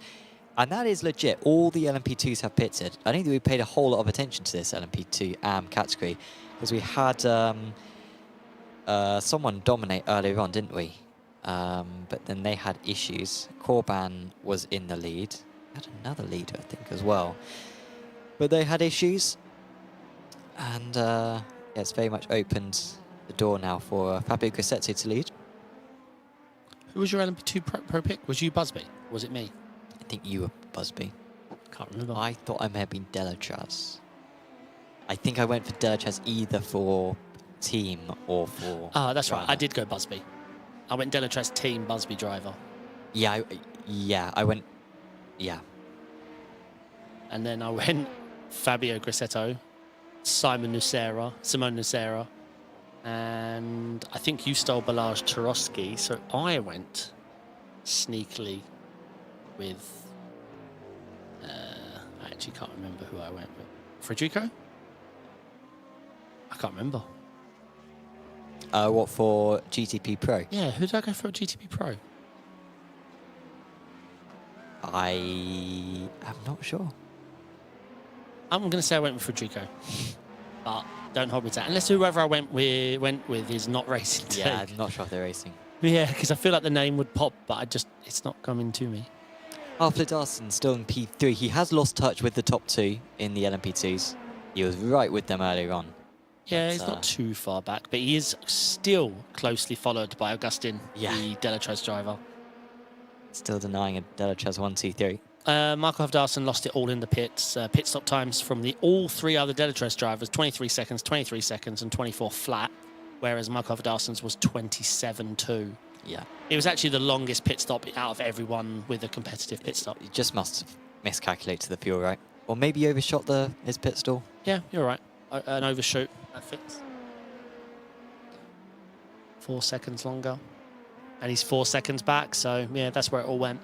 A: And that is legit. All the LMP2s have pitted. I don't think we paid a whole lot of attention to this LMP2 AM category because we had someone dominate earlier on, didn't we? But then they had issues. Corban was in the lead. Had another leader, I think, as well. But they had issues. And yeah, it's very much opened the door now for Fabio Grosseto to lead.
B: Who was your LMP2 pro pick? Was you Busby? Was it me?
A: I think you were Busby.
B: Can't remember.
A: I thought I may have been Delatraz. I think I went for Delatraz either for team or for
B: that's
A: driver.
B: right. I did go Busby. I went Delatraz team, Busby driver.
A: Yeah, I went... Yeah.
B: And then I went Fabio Grosseto, Simone Nucera, and I think you stole Balazs Trotsky, so I went sneakily with... I actually can't remember who I went with. Frederico? I can't remember.
A: What, for GTP Pro?
B: Yeah, who did I go for a GTP Pro?
A: I'm not sure.
B: I'm going to say I went with Frederico, but don't hold me to that. Unless whoever I went with is not racing today.
A: Yeah, I'm not sure if they're racing.
B: Yeah, because I feel like the name would pop, but it's not coming to me.
A: Alfred Darson still in P3. He has lost touch with the top 2 in the LMP2s. He was right with them earlier on.
B: Yeah, he's not too far back, but he is still closely followed by Augustin, the Delatraz driver.
A: Still denying a Delatrez 1, 2, 3.
B: Michael Hafdarson lost it all in the pits. Pit stop times from all three other Delatrez drivers, 23 seconds, 23 seconds, and 24 flat, whereas Michael Hafdarson's was 27.2.
A: Yeah.
B: It was actually the longest pit stop out of everyone with a competitive pit stop.
A: You just must have miscalculated the fuel, right? Or maybe he overshot his pit stall.
B: Yeah, you're right. An overshoot. That fits. 4 seconds longer. And he's 4 seconds back, so yeah, that's where it all went.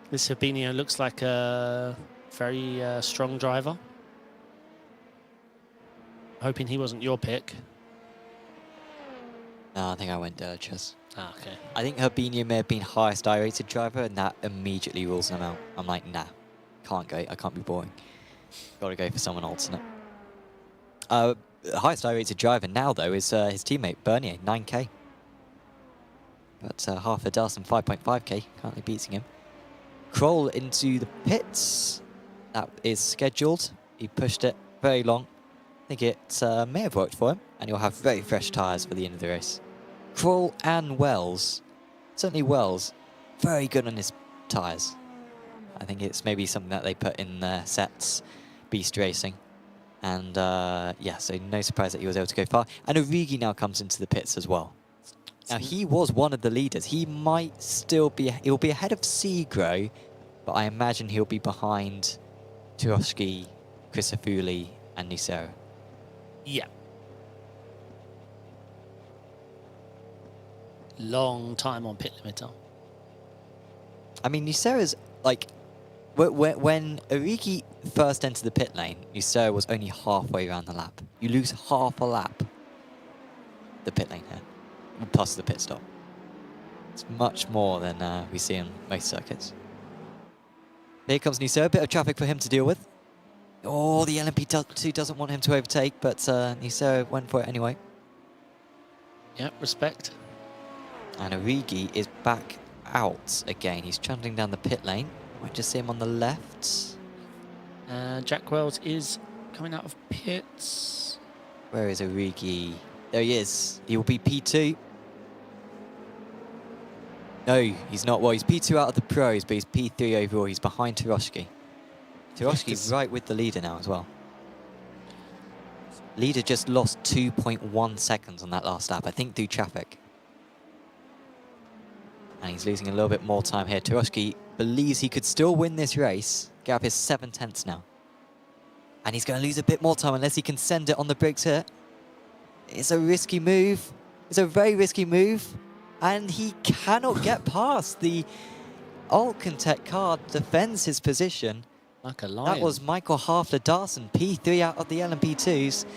B: This Fabinho looks like a very strong driver. Hoping he wasn't your pick.
A: No, I think I went Delatrez.
B: Ah, okay.
A: I think Herbinho may have been highest I-rated driver, and that immediately rules him out. I'm like, nah, can't go. I can't be boring. Got to go for someone alternate. Highest I-rated driver now, though, is his teammate, Bernier, 9k. But half a dozen, 5.5k, currently beating him. Kroll into the pits. That is scheduled. He pushed it very long. I think it may have worked for him, and he'll have very fresh tyres for the end of the race. Kroll and Wells, certainly Wells, very good on his tyres. I think it's maybe something that they put in their sets, Beast Racing. And yeah, so no surprise that he was able to go far. And Origi now comes into the pits as well. Now, he was one of the leaders. He might still be, he'll be ahead of Segro, but I imagine he'll be behind Turoski, Crisafulli, and Nisero.
B: Yeah. Long time on pit limiter.
A: I mean, Nucero's like, when Origi first entered the pit lane, Nucero was only halfway around the lap. You lose half a lap, the pit lane here, plus the pit stop. It's much more than we see on most circuits. Here comes Nucero, a bit of traffic for him to deal with. Oh, the LMP2 doesn't want him to overtake, but Nucero went for it anyway.
B: Yep, respect.
A: And Origi is back out again. He's trundling down the pit lane. Might just see him on the left.
B: Jack Wells is coming out of pits.
A: Where is Origi? There he is. He will be P2. No, he's not. Well, he's P2 out of the pros, but he's P3 overall. He's behind Turoski. Turoski's right with the leader now as well. Leader just lost 2.1 seconds on that last lap, I think, through traffic. And he's losing a little bit more time here. Turoski believes he could still win this race. Get up his 7/10 now. And he's going to lose a bit more time unless he can send it on the brakes here. It's a risky move. It's a very risky move. And he cannot get past. The Alcantech car defends his position.
B: Like a lion.
A: That was Michael Hafler-Darson, P3 out of the LMP2s.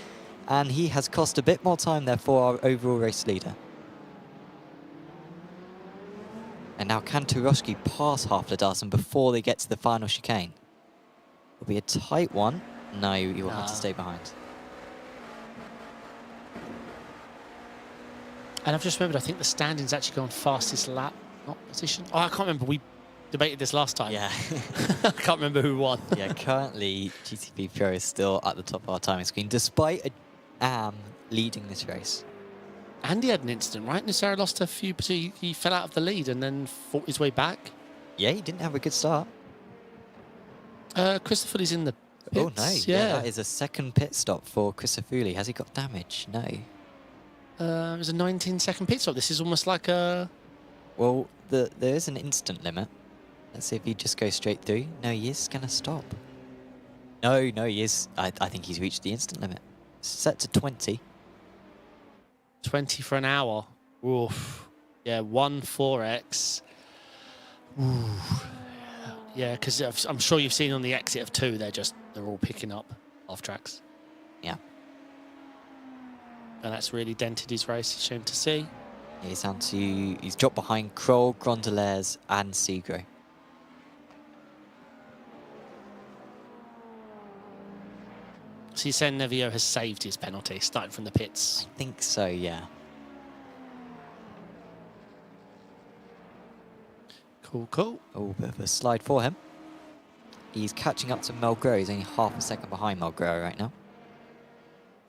A: And he has cost a bit more time there for our overall race leader. And now can Turoski pass Hafler-Darson before they get to the final chicane? It'll be a tight one. No, he will have to stay behind.
B: And I've just remembered, I think the standings actually go on fastest lap, not position. Oh, I can't remember. We debated this last time.
A: Yeah.
B: I can't remember who won.
A: Yeah, currently GTP Pro is still at the top of our timing screen, despite AM leading this race.
B: Andy had an incident, right? Nucero lost a few, but he fell out of the lead and then fought his way back.
A: Yeah, he didn't have a good start.
B: Christopher's in the pits.
A: Oh, no. Yeah, that is a second pit stop for Crisafulli. Has he got damage? No.
B: It was a 19-second pit stop. This is almost like a...
A: Well, there is an instant limit. Let's see if he just goes straight through. No, he is going to stop. No, he is. I think he's reached the instant limit. Set to 20.
B: 20 for an hour. Oof. Yeah, 1.4x. Ooh. Yeah, because I'm sure you've seen on the exit of 2, they're all picking up off tracks.
A: Yeah.
B: And that's really dented his race. It's a shame to see.
A: Yeah, he's dropped behind Kroll, Grondelaires, and Segro.
B: So you're saying Nevio has saved his penalty, starting from the pits?
A: I think so, yeah.
B: Cool.
A: Oh, bit of a slide for him. He's catching up to Melgro. He's only half a second behind Melgro right now.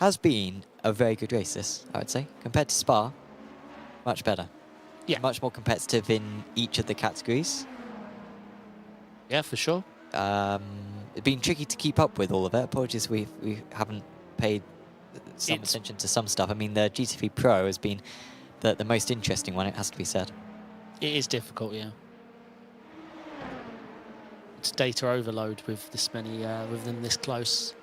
A: Has been a very good race, this, I would say, compared to Spa. much better.
B: Yeah.
A: Much more competitive in each of the categories.
B: Yeah, for sure.
A: It's been tricky to keep up with all of it. Apologies, we haven't paid some attention to some stuff. I mean, the GT3 Pro has been the most interesting one, it has to be said.
B: It is difficult, yeah. It's data overload with this many, with them this close.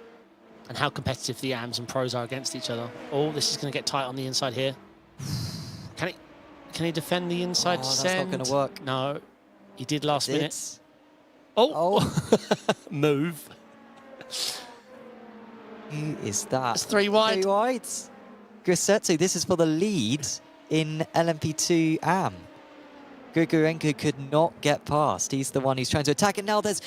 B: And how competitive the AMs and pros are against each other. Oh, this is going to get tight on the inside here. Can he defend the inside descent?
A: That's not going to work.
B: No, he did last minute. Oh, move.
A: Who is that?
B: It's 3 wide.
A: 3 wide. Grisetto, this is for the lead in LMP2 AM. Grigorenko could not get past. He's the one who's trying to attack it. Now there's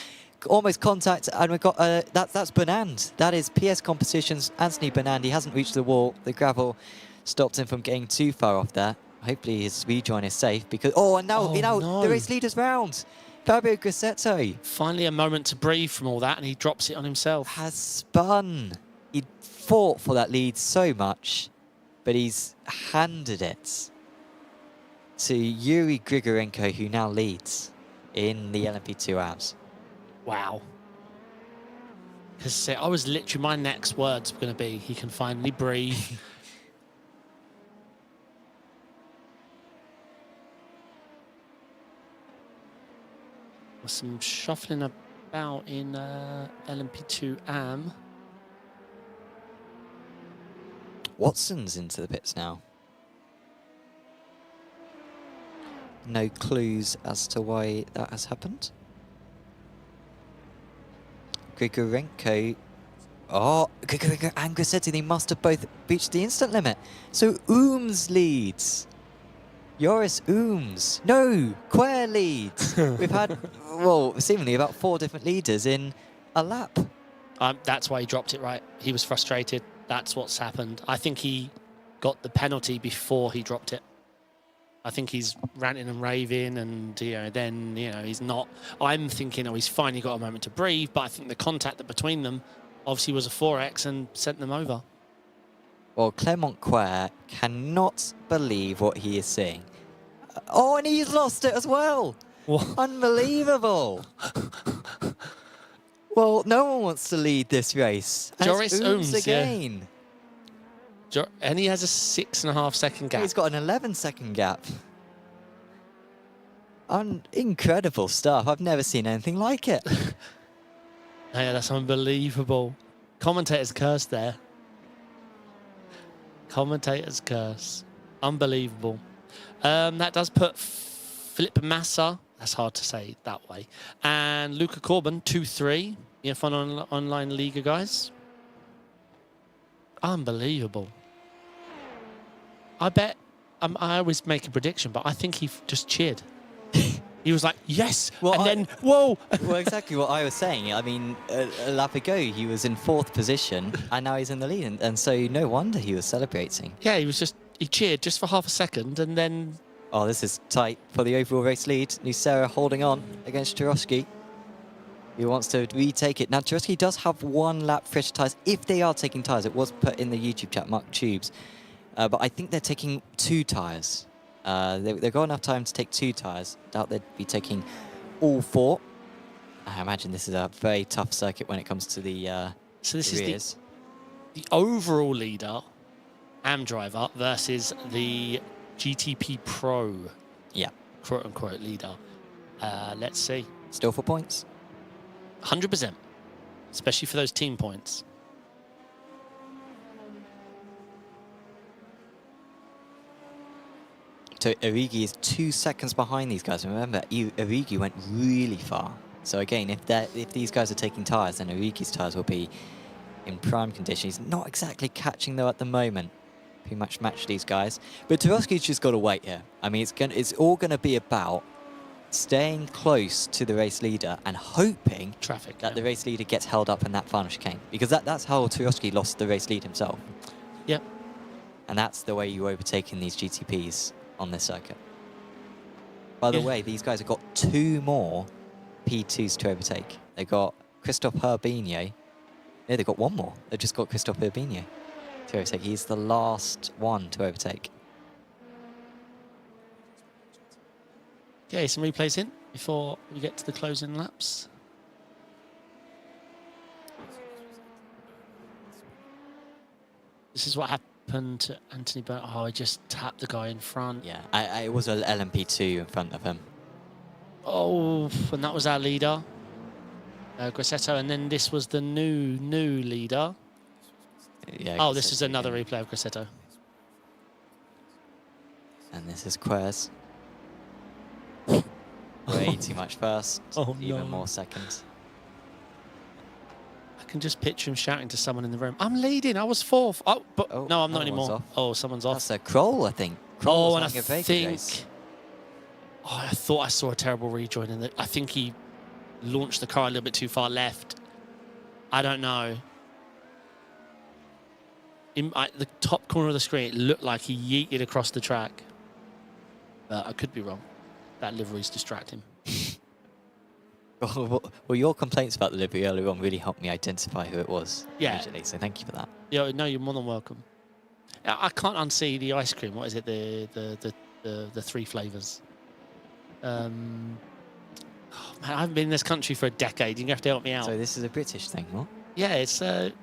A: almost contact, and we've got that's Bernand. That is PS Competitions, Anthony Bernand. He hasn't reached the wall. The gravel stopped him from getting too far off there. Hopefully his rejoin is safe because and now
B: no.
A: the race leader's round. Fabio Grisetto
B: Finally a moment to breathe from all that, and he drops it on himself.
A: has spun. He fought for that lead so much, but he's handed it to Yuri Grigorenko, who now leads in the LMP2 AMs.
B: Wow. Because I was literally, my next words were going to be, he can finally breathe. Some shuffling about in LMP2 AM.
A: Watson's into the pits now. No clues as to why that has happened. Grigorenko. Oh, Grigorenko and Grisetto, they must have both reached the instant limit. So Ooms leads. Joris Ooms. No, Quer leads. We've had, well, seemingly about 4 different leaders in a lap.
B: That's why he dropped it, right? He was frustrated. That's what's happened. I think he got the penalty before he dropped it. I think he's ranting and raving, and then he's not. I'm thinking, he's finally got a moment to breathe. But I think the contact between them obviously was a 4x and sent them over.
A: Well, Clement Quer cannot believe what he is seeing. Oh, and he's lost it as well.
B: What?
A: Unbelievable. Well, no one wants to lead this race. And
B: Joris
A: it's
B: Ooms
A: again.
B: Yeah. And he has a 6.5 second gap.
A: He's got an 11-second gap. Incredible stuff. I've never seen anything like it.
B: Yeah, that's unbelievable. Commentator's curse there. Commentator's curse. Unbelievable. That does put Philippe Massa, that's hard to say that way, and Luca Corbin, 2-3. Yeah, fun online Liga, guys. Unbelievable. I bet, I always make a prediction, but I think he just cheered. He was like, yes,
A: well,
B: and then, whoa.
A: Well, exactly what I was saying. I mean, a lap ago, he was in 4th position, and now he's in the lead, and so no wonder he was celebrating.
B: Yeah, he cheered just for half a second, and then...
A: Oh, this is tight for the overall race lead. Nucera holding on against Turovsky. He wants to retake it. Now, Turovsky does have 1 lap fresh tyres. If they are taking tyres, it was put in the YouTube chat, Mark Tubes. But I think they're taking 2 tyres. They've got enough time to take 2 tyres. Doubt they'd be taking all 4. I imagine this is a very tough circuit when it comes to the
B: So this
A: rears.
B: is the overall leader, AM driver, versus the GTP Pro, quote-unquote leader. Let's see.
A: Still for points?
B: 100%, especially for those team points.
A: So Origi is 2 seconds behind these guys. Remember, Origi went really far. So again, if these guys are taking tyres, then Origi's tyres will be in prime condition. He's not exactly catching though at the moment. Pretty much match these guys. But Turovsky's just got to wait here. I mean, it's all going to be about staying close to the race leader and hoping that the race leader gets held up in that final chicane. Because that's how Turovsky lost the race lead himself.
B: Yep.
A: And that's the way you overtake in these GTPs on this circuit. By the way, these guys have got 2 more P2s to overtake. They got Christophe Herbigno. No, they've got 1 more. They've just got Christophe Herbigno to overtake. He's the last one to overtake.
B: Okay, some replays in before we get to the closing laps. This is what happened to Anthony Burnett. Oh, he just tapped the guy in front.
A: Yeah, it was a LMP2 in front of him.
B: Oh, and that was our leader, Grassetto, and then this was the new leader.
A: Yeah,
B: Oh, this is another replay of Grassetto.
A: And this is Quez. Way too much first.
B: Oh,
A: Even
B: no.
A: more seconds.
B: I can just picture him shouting to someone in the room, "I'm leading, I was 4th. Oh, but
A: Oh,
B: no, I'm not
A: that one's
B: anymore.
A: off.
B: Oh, someone's off.
A: That's a Kroll, I think. Kroll
B: Oh,
A: was
B: and
A: having a
B: I
A: very good
B: think...
A: race.
B: Oh, I thought I saw a terrible rejoin in it. I think he launched the car a little bit too far left. I don't know. In the top corner of the screen, it looked like he yeeted across the track. But I could be wrong. That livery's distracting.
A: Well, your complaints about the livery earlier on really helped me identify who it was.
B: Yeah.
A: Immediately, so thank you for that.
B: Yeah, no, you're more than welcome. I can't unsee the ice cream. What is it? The 3 flavors. Oh, man, I haven't been in this country for a decade. You're gonna have to help me out.
A: So this is a British thing, what?
B: Yeah, it's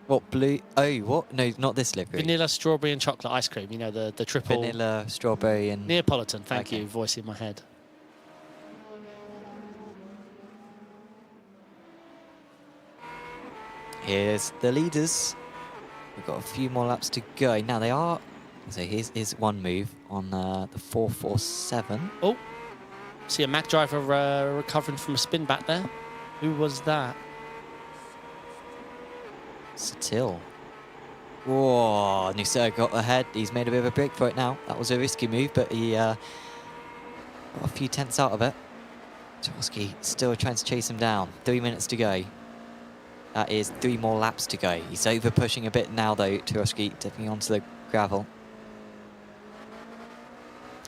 A: What, blue? Oh, what? No, not this livery.
B: vanilla, strawberry, and chocolate ice cream. You know, the triple
A: Vanilla, strawberry, and...
B: Neapolitan. Thank
A: Okay.
B: you, voice in my head.
A: Here's the leaders. We've got a few more laps to go. Now they are... So here's one move on the 447.
B: Oh, see a Mac driver recovering from a spin back there. Who was that?
A: Satil. Whoa, Nusa got ahead. He's made a bit of a break for it now. That was a risky move, but he got a few tenths out of it. Trotsky still trying to chase him down. 3 minutes to go. That is 3 more laps to go. He's over pushing a bit now though, Trotsky dipping onto the gravel.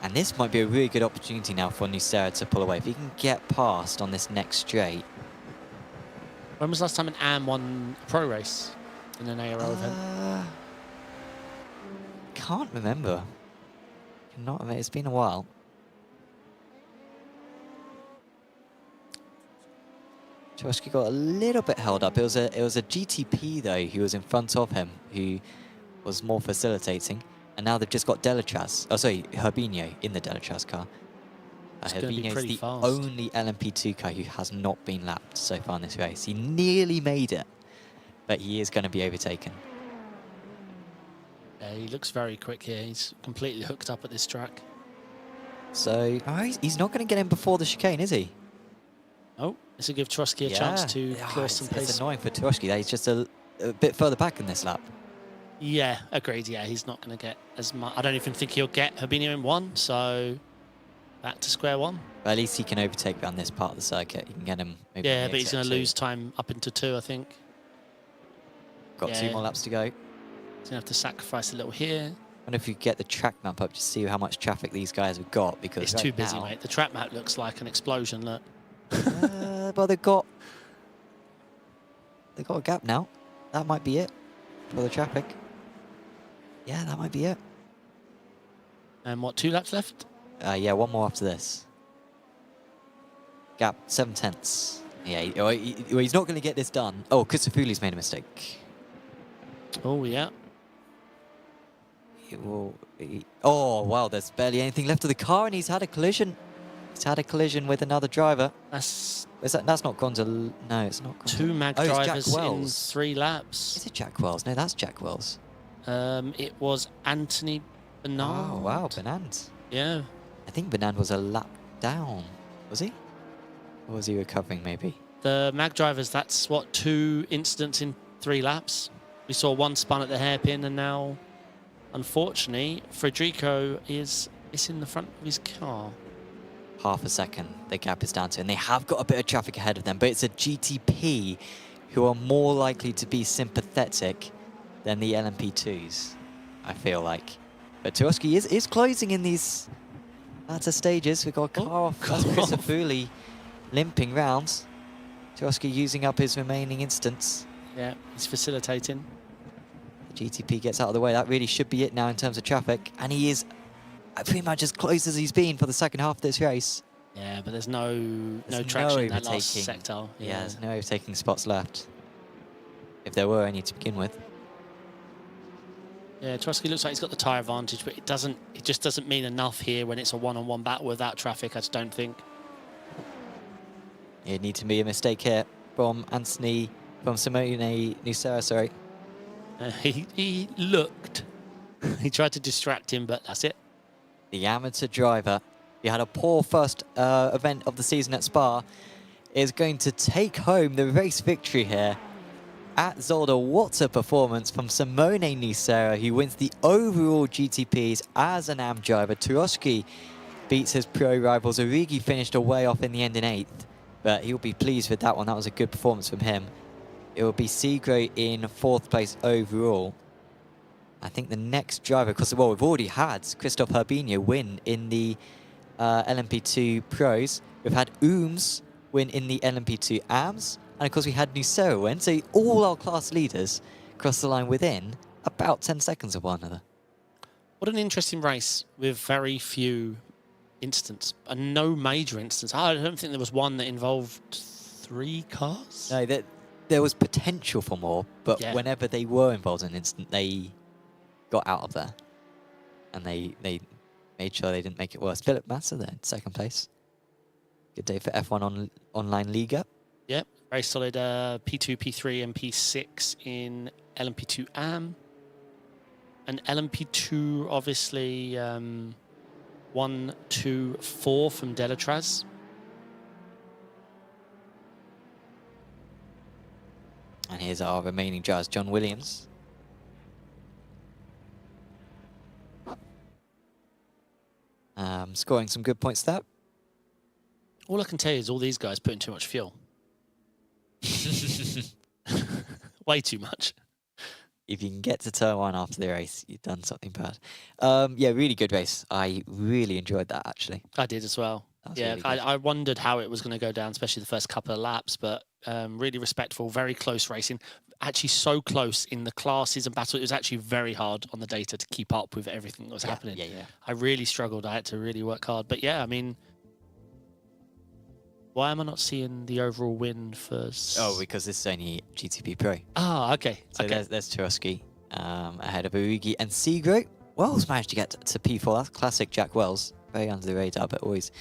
A: And this might be a really good opportunity now for Nusa to pull away. If he can get past on this next straight.
B: When was the last time an AM won a pro race in an ARL event?
A: Can't remember. It's been a while. Trotsky got a little bit held up. It was a GTP though who was in front of him, who was more facilitating. And now they've just got Delatraz. Oh, sorry, Herbinho in the Delatraz car. Herbinho is the
B: fast.
A: only LMP2 car who has not been lapped so far in this race. He nearly made it, but he is going to be overtaken.
B: Yeah, he looks very quick here. He's completely hooked up at this track.
A: So he's not going to get in before the chicane, is he?
B: Oh, this will give Trotsky a chance to clear some
A: It's
B: pace.
A: annoying for Trotsky that he's just a bit further back in this lap.
B: Yeah, agreed. Yeah, he's not going to get as much. I don't even think he'll get Herbinho in 1, so back to square one.
A: But at least he can overtake around this part of the circuit. You can get him maybe.
B: Yeah, but he's going to lose time up into 2, I think.
A: Got 2 more laps to go.
B: He's going to have to sacrifice a little here.
A: I wonder if you get the track map up to see how much traffic these guys have got, because
B: It's
A: right
B: too busy,
A: now,
B: mate. The track map looks like an explosion, look.
A: well, they've got a gap now. That might be it for the traffic. Yeah, that might be it.
B: And what, 2 laps left?
A: Yeah, 1 more after this. Gap 7 tenths. Yeah, he's not going to get this done. Oh, Kusafuli's made a mistake.
B: Oh, yeah.
A: Oh, wow, there's barely anything left of the car, and he's had a collision. He's had a collision with another driver.
B: That's
A: That's not Gonzalo. No, it's not Gonzalo.
B: 2 mag
A: it's Jack
B: drivers in
A: Wells.
B: 3 laps.
A: Is it Jack Wells? No, that's Jack Wells.
B: It was Anthony Bernard.
A: Oh, wow, Benand.
B: Yeah.
A: I think Benand was a lap down. Was he? Or was he recovering, maybe?
B: The mag drivers, that's what, 2 incidents in 3 laps. We saw 1 spun at the hairpin, and now, unfortunately, Federico is in the front of his car.
A: Half a second the gap is down to, and they have got a bit of traffic ahead of them, but it's a GTP who are more likely to be sympathetic than the LMP2s, I feel like. But Trotsky is closing in these latter stages. We've got a car off. That's Chris Afuli limping round. Trotsky using up his remaining instants.
B: Yeah, he's facilitating.
A: The GTP gets out of the way. That really should be it now in terms of traffic. And he is pretty much as close as he's been for the second half of this race.
B: Yeah, but there's no
A: There's
B: traction
A: no
B: in that last
A: overtaking.
B: sector.
A: Yeah, there's no overtaking spots left. If there were any to begin with.
B: Yeah, Trotsky looks like he's got the tyre advantage, but it just doesn't mean enough here when it's a one-on-one battle without traffic, I just don't think.
A: It'd need to be a mistake here from Simone Nucera, sorry.
B: He looked. He tried to distract him, but that's it.
A: The amateur driver, he had a poor first event of the season at Spa, is going to take home the race victory here at Zolder. What a performance from Simone Nucera, who wins the overall GTPs as an AM driver. Turoski beats his pro rivals. Origi finished away off in the end in 8th, but he'll be pleased with that one. That was a good performance from him. It will be Segro in 4th place overall. I think the next driver, because well, we've already had Christophe Herbinho win in the LMP2 Pros. We've had Ooms win in the LMP2 AMs. And of course we had Nucera win. So all our class leaders crossed the line within about 10 seconds of one another.
B: What an interesting race with very few incidents and no major incidents. I don't think there was one that involved 3 cars.
A: No, there was potential for more, but
B: Yeah.
A: whenever they were involved in an incident, they got out of there. And they made sure they didn't make it worse. Philip Massa there, 2nd place. Good day for F1 Online Liga.
B: Yep, very solid P2, P3 and P6 in LMP2 AM. And LMP2, obviously, 1, 2, 4 from Delatraz.
A: And here's our remaining drivers, John Williams. Scoring some good points there.
B: All I can tell you is all these guys put in too much fuel. Way too much.
A: If you can get to turn 1 after the race, you've done something bad. Yeah, really good race. I really enjoyed that, actually.
B: I did as well. Yeah,
A: really good.
B: I wondered how it was going to go down, especially the first couple of laps, but really respectful, very close racing. Actually so close in the classes and battle. It was actually very hard on the data to keep up with everything that was happening.
A: Yeah.
B: I really struggled. I had to really work hard. But yeah, I mean, why am I not seeing the overall win for...
A: Oh, because this is only GTP Pro.
B: Ah, okay.
A: So
B: okay.
A: there's Turoski ahead of Origi and Segro. Wells managed to get to P4. That's classic Jack Wells. Very under the radar, but always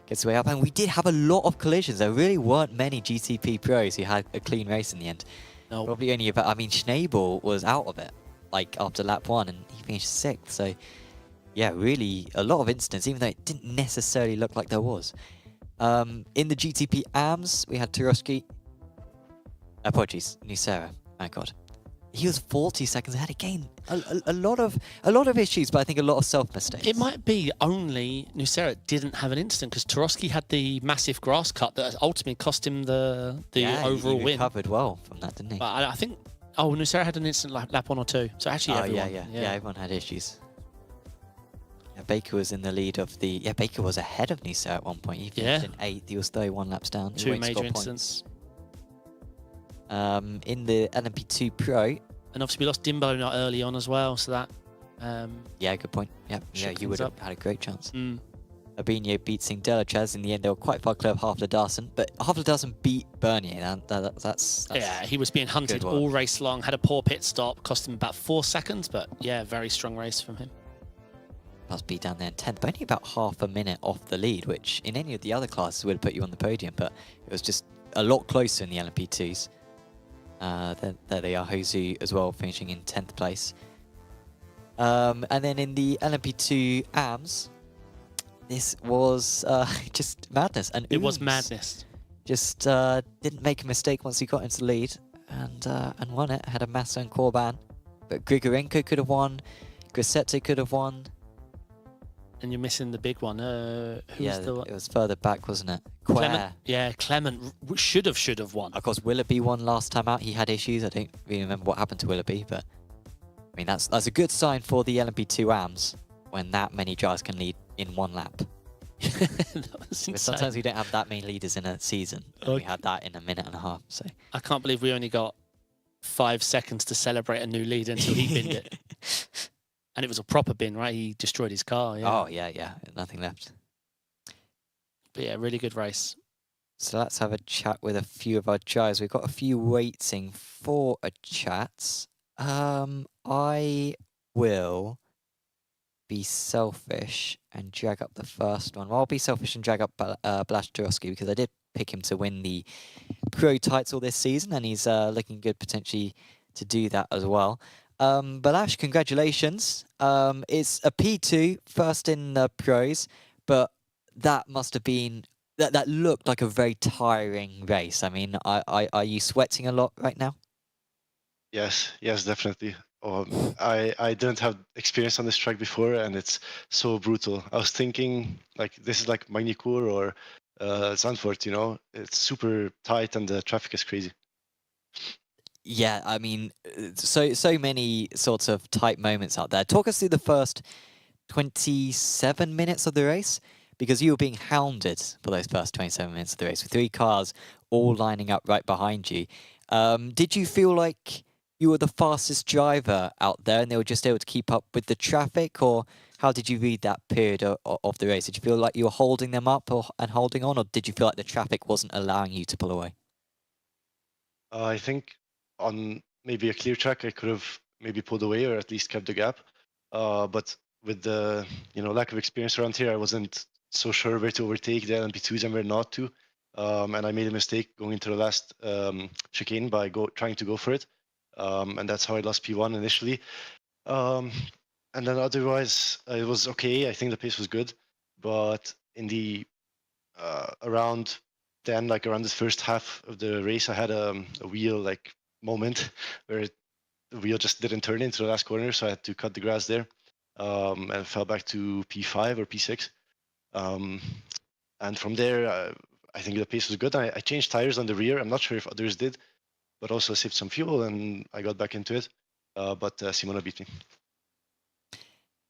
A: gets the way up. And we did have a lot of collisions. There really weren't many GTP pros who had a clean race in the end.
B: No.
A: Probably only about, I mean, Schnabel was out of it, like after lap 1, and he finished 6th. So, yeah, really a lot of incidents, even though it didn't necessarily look like there was. In the GTP AMs, we had Turoski. Apologies, Nucera. My God. He was 40 seconds ahead again. A lot of issues, but I think a lot of self-mistakes.
B: It might be only Nucera didn't have an incident because Turoski had the massive grass cut that ultimately cost him the overall
A: he
B: win.
A: recovered well from that, didn't he?
B: But I think Nucera had an incident lap 1 or 2. So actually everyone.
A: Yeah, everyone had issues. Yeah, Baker was in the lead of the... Yeah, Baker was ahead of Nucera at one point. He finished in 8th. He was 31 laps down.
B: 2 major incidents.
A: In the LMP2 Pro.
B: And obviously we lost Dimbo not early on as well, so that...
A: yeah, good point. Yeah, you would have had a great chance. Albino beating Delatraz. In the end, they were quite far clear of Hafler-Darson, but Hafler-Darson beat Bernier. That's
B: yeah, he was being hunted all race long, had a poor pit stop, cost him about 4 seconds, but yeah, very strong race from him.
A: Plus beat down there in 10th, but only about half a minute off the lead, which in any of the other classes would have put you on the podium, but it was just a lot closer in the LMP2s. There they are, Hosu as well, finishing in 10th place. And then in the LMP2 AMs, this was just madness. And
B: it was madness.
A: Just didn't make a mistake once he got into the lead and won it. Had a Massa and Corban. But Grigorenko could have won. Grassetto could have won.
B: And you're missing the big one.
A: It was further back, wasn't it?
B: Clement. Yeah, Clement should have won.
A: Of course, Willoughby won last time out. He had issues. I don't really remember what happened to Willoughby, but I mean that's a good sign for the LMP2 AMs when that many drivers can lead in 1 lap. Sometimes we don't have that many leaders in a season. And we had that in a minute and a half. So
B: I can't believe we only got 5 seconds to celebrate a new lead until he binned it. And it was a proper bin, right? He destroyed his car. Yeah.
A: Oh, yeah. Nothing left.
B: But yeah, really good race.
A: So let's have a chat with a few of our drivers. We've got a few waiting for a chat. I will be selfish and drag up the first one. Well, I'll be selfish and drag up Blaž because I did pick him to win the pro title this season, and he's looking good potentially to do that as well. Blaž, congratulations. It's a P2, first in the pros, but that must have been that looked like a very tiring race. I mean, are you sweating a lot right now?
D: Yes, definitely. I didn't have experience on this track before, and it's so brutal. I was thinking like this is like Magny-Cours or Zandvoort, you know, it's super tight and the traffic is crazy.
A: Yeah, I mean, so many sorts of tight moments out there. Talk us through the first 27 minutes of the race, because you were being hounded for those first 27 minutes of the race with 3 cars all lining up right behind you. Did you feel like you were the fastest driver out there and they were just able to keep up with the traffic, or how did you read that period of the race? Did you feel like you were holding them up and holding on, or did you feel like the traffic wasn't allowing you to pull away?
D: I think on maybe a clear track, I could have maybe pulled away or at least kept the gap. But with the lack of experience around here, I wasn't so sure where to overtake the LMP2s and where not to. And I made a mistake going into the last chicane by trying to go for it. And that's how I lost P1 initially. And then otherwise, it was okay. I think the pace was good. But in the around then, like around this first half of the race, I had a wheel moment where the wheel just didn't turn into the last corner, so I had to cut the grass there, and fell back to P5 or P6. And from there, I think the pace was good. I changed tires on the rear. I'm not sure if others did, but also saved some fuel, and I got back into it. But Simona beat me.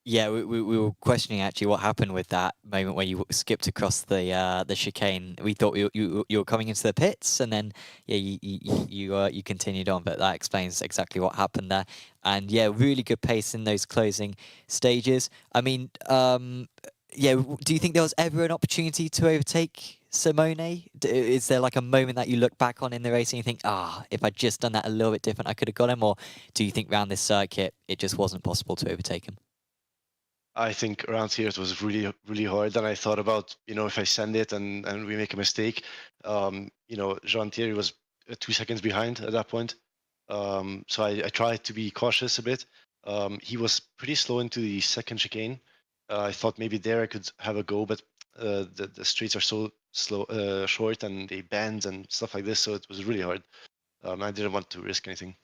A: Yeah, we were questioning actually what happened with that moment where you skipped across the chicane. We thought you were coming into the pits, and then yeah, you continued on. But that explains exactly what happened there. And yeah, really good pace in those closing stages. I mean, yeah, do you think there was ever an opportunity to overtake Simone? Is there like a moment that you look back on in the race and you think, if I'd just done that a little bit different, I could have got him? Or do you think around this circuit it just wasn't possible to overtake him?
D: I think around here it was really, really hard. And I thought about, if I send it and we make a mistake, Jean Thierry was 2 seconds behind at that point. So I tried to be cautious a bit. He was pretty slow into the second chicane. I thought maybe there I could have a go, but the straights are so slow, short, and they bend and stuff like this. So it was really hard. I didn't want to risk anything.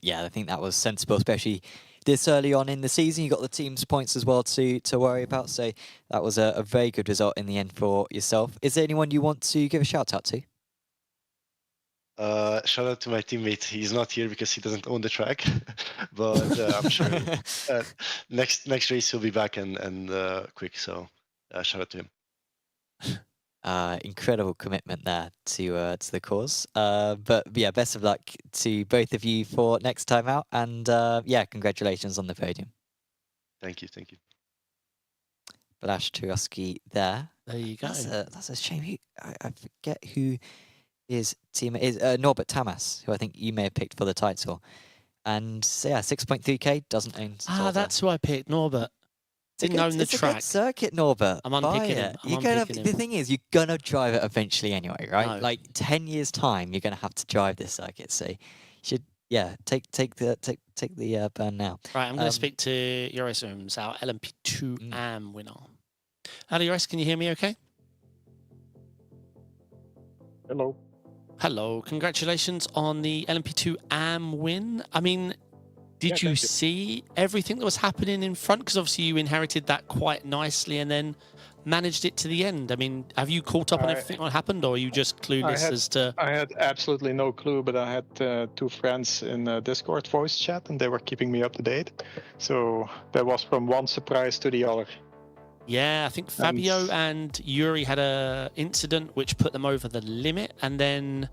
A: Yeah, I think that was sensible, especially this early on in the season. You got the team's points as well to worry about, so that was a very good result in the end for yourself. Is there anyone you want to give a shout out to?
D: Shout out to my teammate. He's not here because he doesn't own the track, but I'm sure next race he'll be back and quick. So shout out to him.
A: Incredible commitment there to the cause. But yeah, best of luck to both of you for next time out, and yeah, congratulations on the podium.
D: Thank you.
A: Blaž there.
B: There you go.
A: That's a shame. I forget who his teammate is. Norbert Tamas, who I think you may have picked for the title. And so yeah, 6.3k, doesn't own Zolder.
B: That's who I picked, Norbert. Didn't own the track.
A: It's a good circuit, Norbert.
B: I'm unpicking him.
A: The thing is, you're gonna drive it eventually anyway, right?
B: No.
A: Like 10 years time, you're gonna have to drive this circuit. So you should, yeah, take the burn now.
B: Right, I'm gonna speak to Joris, our LMP2 AM winner. Hello, Joris, can you hear me? Okay. Hello. Congratulations on the LMP2 AM win. I mean, did you see everything that was happening in front? Because obviously you inherited that quite nicely and then managed it to the end. I mean, have you caught up on everything that happened, or are you just clueless as to...
E: I had absolutely no clue, but I had 2 friends in Discord voice chat, and they were keeping me up to date. So that was from one surprise to the other.
B: Yeah, I think Fabio and Yuri had a incident which put them over the limit, and then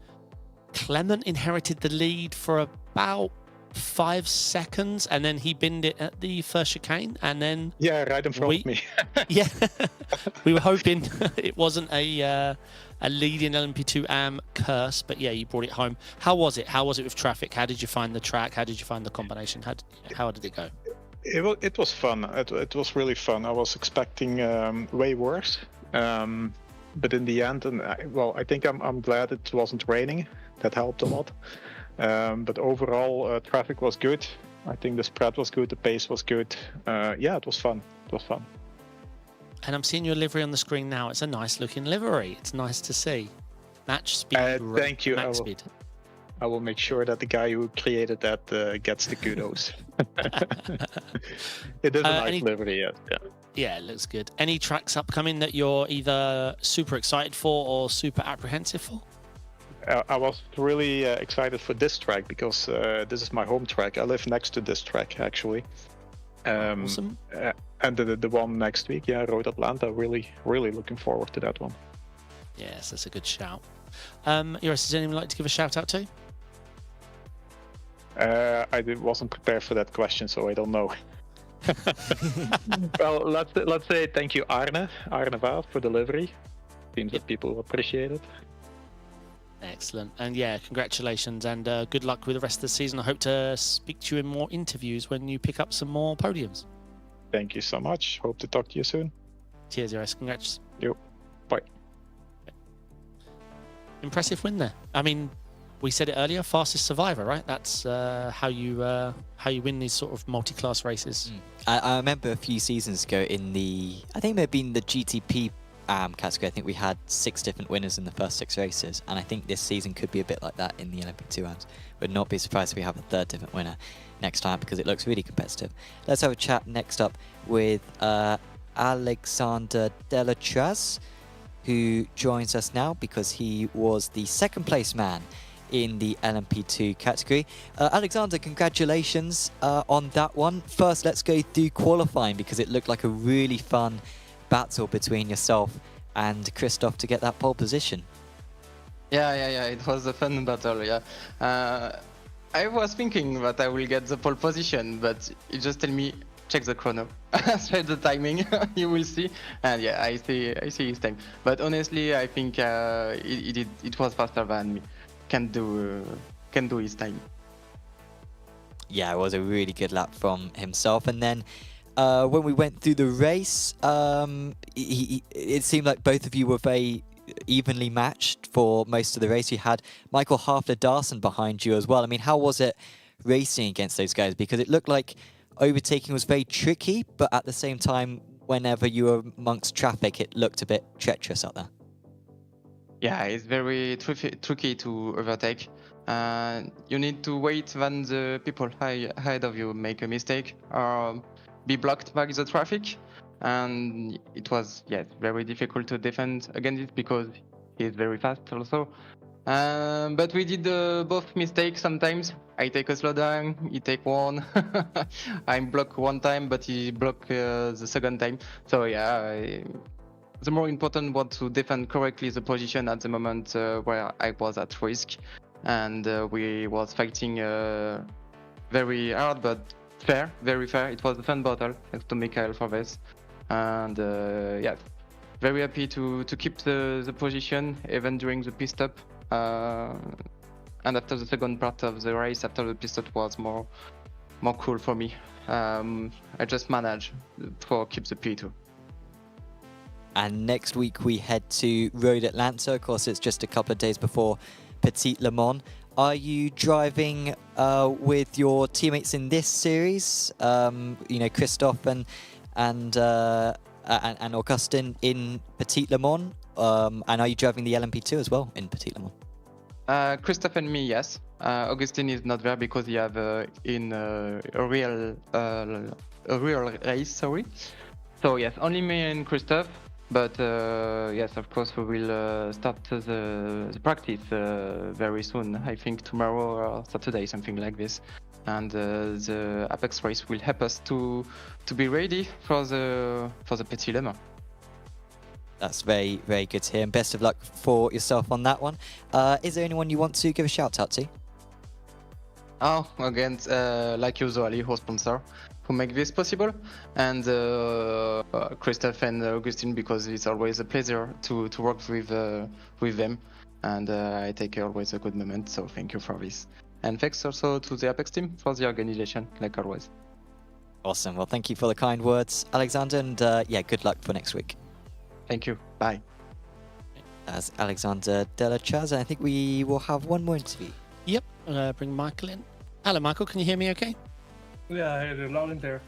B: Clement inherited the lead for about 5 seconds, and then he binned it at the first chicane, and then
E: Yeah, right in front of me.
B: yeah, we were hoping it wasn't a leading LMP2 AM curse, but yeah, you brought it home. How was it? How was it with traffic? How did you find the track? How did you find the combination? How did it go?
E: It was fun. It was really fun. I was expecting way worse, but in the end, I think I'm glad it wasn't raining. That helped a lot. But overall, traffic was good. I think the spread was good. The pace was good. Yeah, it was fun. It was fun.
B: And I'm seeing your livery on the screen now. It's a nice looking livery. It's nice to see. Match speed.
E: Thank you.
B: Max speed.
E: I will make sure that the guy who created that gets the kudos. It is a nice livery, yeah.
B: Yeah, it looks good. Any tracks upcoming that you're either super excited for or super apprehensive for?
E: I was really excited for this track because this is my home track. I live next to this track, actually.
B: Awesome.
E: And the one next week, Road Atlanta. Really, really looking forward to that one.
B: Yes, that's a good shout. Iris, does anyone like to give a shout out to?
E: I wasn't prepared for that question, so I don't know. Well, let's say thank you, Arne Vaat, for delivery. Seems that people appreciate it.
B: Excellent. And yeah, congratulations and good luck with the rest of the season. I hope to speak to you in more interviews when you pick up some more podiums.
E: Thank you so much. Hope to talk to you soon.
B: Cheers, Iris. Congrats.
E: Yo. Bye.
B: Impressive win there. I mean, we said it earlier, fastest survivor, right? That's how you win these sort of multi-class races.
A: I remember a few seasons ago in I think it may have been the GTP category. I think we had 6 different winners in the first 6 races, and I think this season could be a bit like that in the Olympic 2 AMs. Would not be surprised if we have a 3rd different winner next time because it looks really competitive. Let's have a chat next up with Alexander Delatraz, who joins us now because he was the 2nd place man in the LMP2 category. Alexander, congratulations on that one. First, let's go through qualifying because it looked like a really fun battle between yourself and Christoph to get that pole position.
F: Yeah, it was a fun battle, yeah. I was thinking that I will get the pole position, but he just tell me, check the chrono, check the timing, you will see. And yeah, I see his time. But honestly, I think it was faster than me. Can do his time.
A: Yeah, it was a really good lap from himself. And then when we went through the race, it seemed like both of you were very evenly matched for most of the race. You had Michael Hafler-Darson behind you as well. I mean, how was it racing against those guys? Because it looked like overtaking was very tricky, but at the same time, whenever you were amongst traffic, it looked a bit treacherous out there.
F: Yeah, it's very tricky to overtake. You need to wait when the people ahead of you make a mistake or be blocked by the traffic. And it was, very difficult to defend against it because he's very fast also. But we did both mistakes sometimes. I take a slowdown, he take one. I block one time, but he block the second time. So yeah, the more important was to defend correctly the position at the moment where I was at risk. And we was fighting very hard, but fair, very fair. It was a fun battle. Thanks to Michael for this. And very happy to keep the position even during the pit stop. And after the second part of the race, after the pit stop was more cool for me. I just managed to keep the P2.
A: And next week we head to Road Atlanta. Of course, it's just a couple of days before Petit Le Mans. Are you driving with your teammates in this series? Christoph and Augustin in Petit Le Mans. And are you driving the LMP2 as well in Petit Le Mans?
F: Christoph and me, yes. Augustin is not there because he have in a real race. Sorry. So yes, only me and Christoph. But yes, of course, we will start the practice very soon. I think tomorrow or Saturday, something like this. And the Apex race will help us to be ready for the Petit Le Mans.
A: That's very, very good to hear. And best of luck for yourself on that one. Is there anyone you want to give a shout out to?
F: Oh, again, like usually, our sponsor who make this possible, and Christophe and Augustine, because it's always a pleasure to work with them, and I take always a good moment. So thank you for this, and thanks also to the Apex team for the organization, like always.
A: Awesome. Well, thank you for the kind words, Alexander, and yeah, good luck for next week.
F: Thank you. Bye.
A: As Alexander Delachaz, and I think we will have one more interview.
B: Yep, I'm going to bring Michael in. Hello, Michael, can you hear me okay?
G: Yeah, I hear you loud and clear.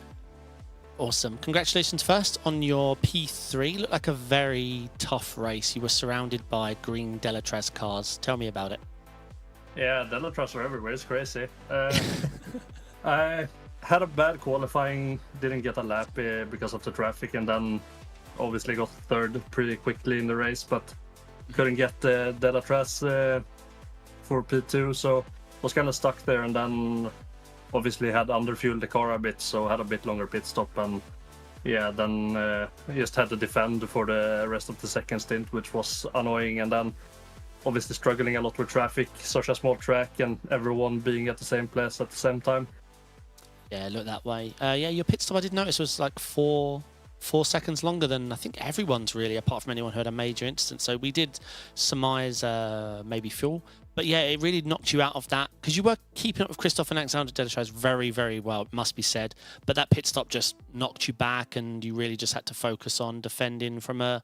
B: Awesome. Congratulations first on your P3. Looked like a very tough race. You were surrounded by green Delatraz cars. Tell me about it.
G: Yeah, Delatras are everywhere. It's crazy. I had a bad qualifying, didn't get a lap because of the traffic, and then obviously got third pretty quickly in the race, but couldn't get the Delatras for P2, so was kind of stuck there, and then obviously had underfueled the car a bit, so had a bit longer pit stop, and yeah, then just had to defend for the rest of the second stint, which was annoying, and then obviously struggling a lot with traffic, such a small track, and everyone being at the same place at the same time.
B: Yeah, look that way. Yeah, your pit stop I did notice was like four seconds longer than I think everyone's really, apart from anyone who had a major incident. So we did surmise maybe fuel. But yeah, it really knocked you out of that, because you were keeping up with Christophe and Alexander Delatraz very, very well, it must be said. But that pit stop just knocked you back, and you really just had to focus on defending from a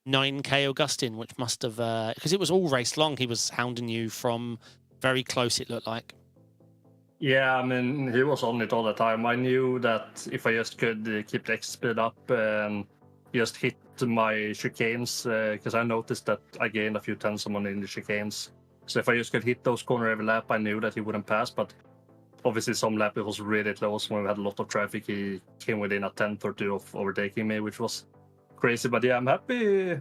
B: 9K Augustine, which must have, because it was all race long, he was hounding you from very close, it looked like.
G: Yeah, I mean, he was on it all the time. I knew that if I just could keep the X speed up and just hit my chicanes, because I noticed that I gained a few tenths on in the chicanes. So if I just could hit those corner every lap, I knew that he wouldn't pass. But obviously some lap it was really close when we had a lot of traffic. He came within a tenth or two of overtaking me, which was crazy. But yeah, I'm happy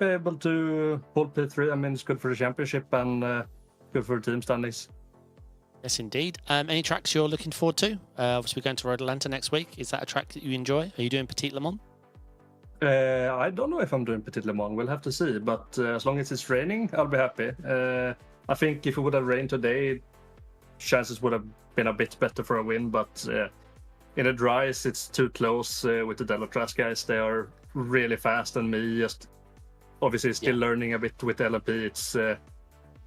G: able to pull P3. I mean, it's good for the championship and good for the team standings.
B: Yes, indeed. Any tracks you're looking forward to? Obviously, we're going to Road Atlanta next week. Is that a track that you enjoy? Are you doing Petit Le Mans?
G: I don't know if I'm doing Petit Le Mans. We'll have to see. But as long as it's raining, I'll be happy. I think if it would have rained today, chances would have been a bit better for a win. But in the dries, it's too close with the Delatras guys. They are really fast, and me just obviously still learning a bit with LMP.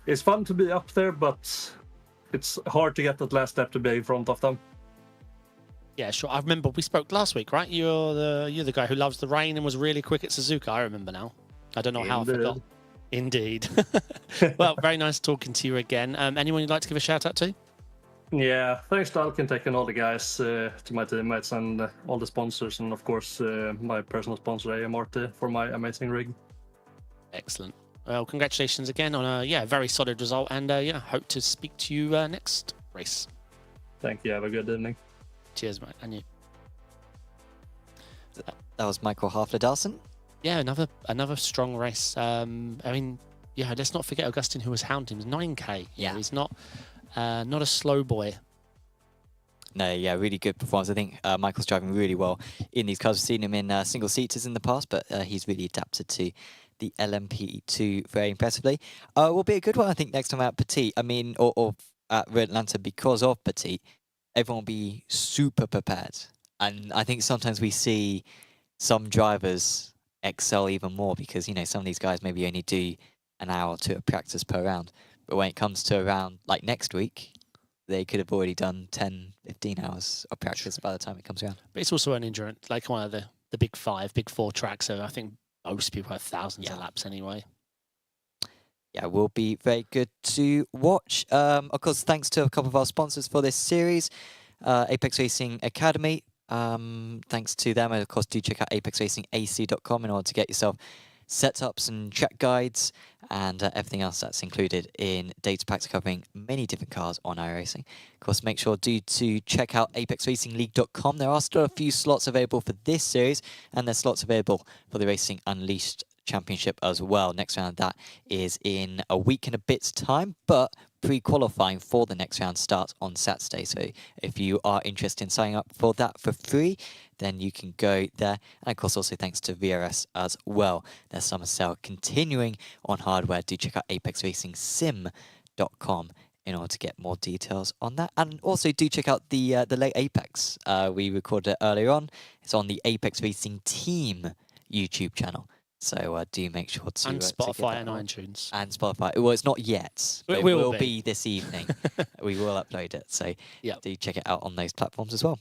G: It's fun to be up there, but it's hard to get that last step to be in front of them.
B: Yeah, sure. I remember we spoke last week, right? You're the guy who loves the rain and was really quick at Suzuka. I remember now. I don't know how I forgot. Indeed. Well, very nice talking to you again. Anyone you'd like to give a shout out to?
G: Yeah, thanks to Alkintech and all the guys, to my teammates and all the sponsors, and of course my personal sponsor AMRT for my amazing rig.
B: Excellent. Well, congratulations again on a very solid result, and hope to speak to you next race.
G: Thank you. Have a good evening.
B: Cheers, mate. And you.
A: That was Michael Hafler-Darson.
B: Yeah, another strong race. I mean, yeah, let's not forget Augustine, who was hounding him. 9K.
A: Yeah,
B: he's not a slow boy.
A: No, yeah, really good performance. I think Michael's driving really well in these cars. We've seen him in single-seaters in the past, but he's really adapted to the LMP2 very impressively. Will be a good one, I think, next time out Petit. I mean, or at Road Atlanta, because of Petit, everyone will be super prepared. And I think sometimes we see some drivers excel even more because, you know, some of these guys maybe only do an hour or two of practice per round. But when it comes to a round like next week, they could have already done 10, 15 hours of practice by the time it comes around.
B: But it's also an endurance, like one of the big four tracks. So I think most people have thousands of laps anyway.
A: Yeah, will be very good to watch. Of course, thanks to a couple of our sponsors for this series, Apex Racing Academy. Thanks to them, and of course, do check out apexracingac.com in order to get yourself setups and track guides and everything else that's included in data packs covering many different cars on iRacing. Of course, make sure to check out apexracingleague.com. There are still a few slots available for this series, and there's slots available for the Racing Unleashed Championship as well. Next round, that is in a week and a bit's time, but pre-qualifying for the next round starts on Saturday. So if you are interested in signing up for that for free, then you can go there. And of course, also thanks to VRS as well. Their summer sale continuing on hardware. Do check out apexracingsim.com in order to get more details on that. And also do check out the late Apex. We recorded it earlier on. It's on the Apex Racing Team YouTube channel. So do make sure to
B: And
A: to get
B: Spotify
A: that
B: and
A: on.
B: iTunes.
A: And Spotify. Well, it's not yet, but
B: It
A: it
B: will
A: will
B: be.
A: be this evening. We will upload it. So
B: Yep.
A: do check it out on those platforms as well.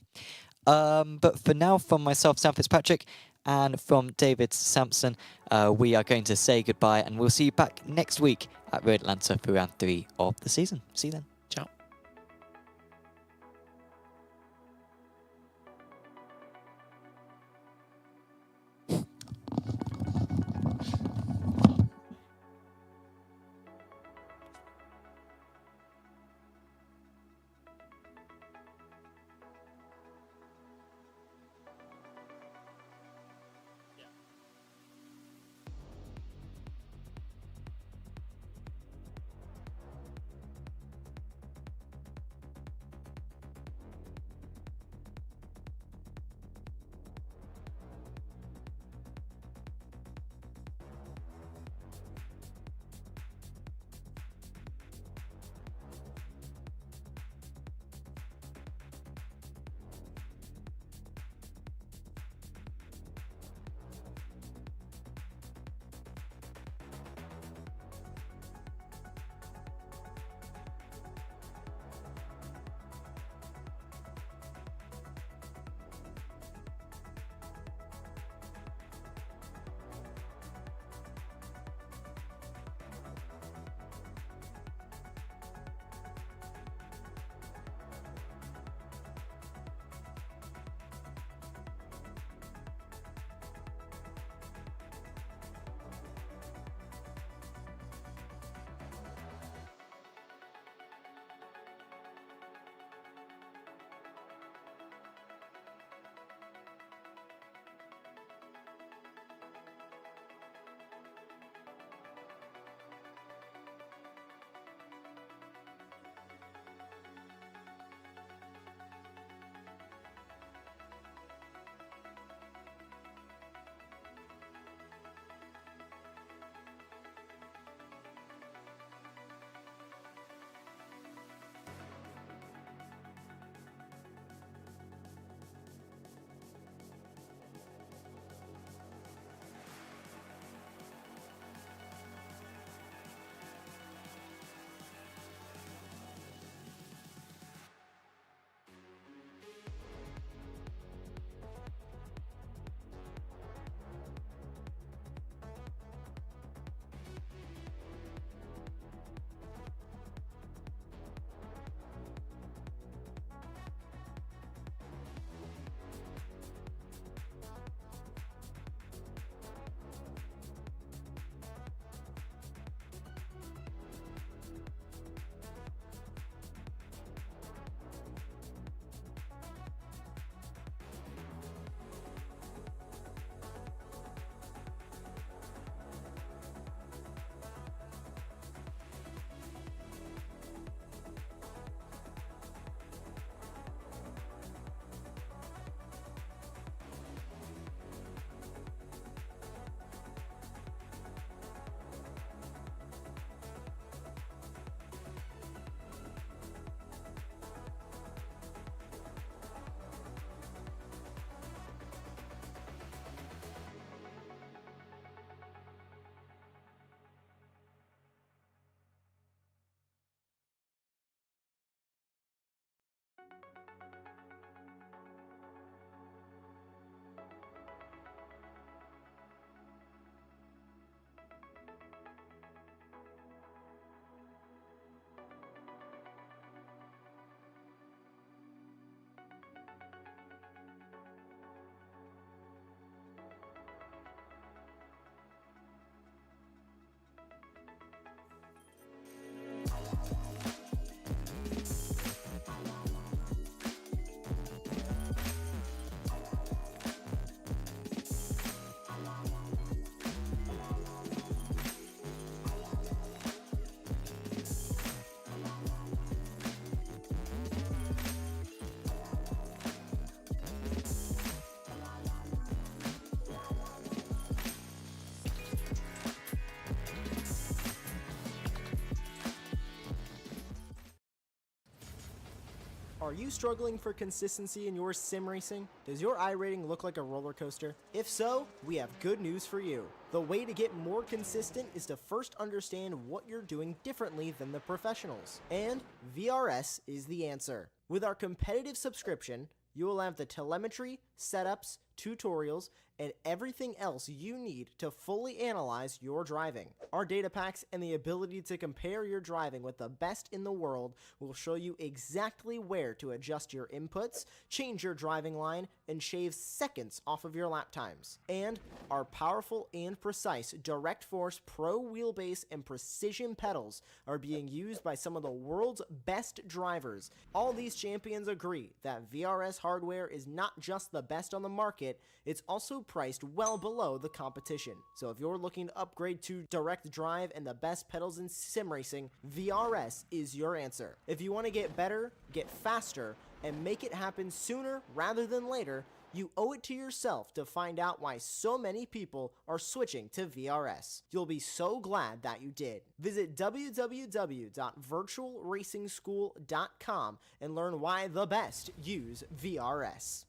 A: But for now, from myself, Sam Fitzpatrick, and from David Sampson, we are going to say goodbye, and we'll see you back next week at Road Atlanta for round 3 of the season. See you then.
B: Ciao.
C: Are you struggling for consistency in your sim racing? Does your iRating look like a roller coaster? If so, we have good news for you. The way to get more consistent is to first understand what you're doing differently than the professionals. And VRS is the answer. With our competitive subscription, you will have the telemetry, setups, tutorials, and everything else you need to fully analyze your driving. Our data packs and the ability to compare your driving with the best in the world will show you exactly where to adjust your inputs, change your driving line, and shave seconds off of your lap times. And our powerful and precise Direct Force Pro wheelbase and precision pedals are being used by some of the world's best drivers. All these champions agree that VRS hardware is not just the best on the market, it's also priced well below the competition. So if you're looking to upgrade to direct drive and the best pedals in sim racing, VRS is your answer. If you want to get better, get faster, and make it happen sooner rather than later, you owe it to yourself to find out why so many people are switching to VRS. You'll be so glad that you did. Visit www.virtualracingschool.com and learn why the best use VRS.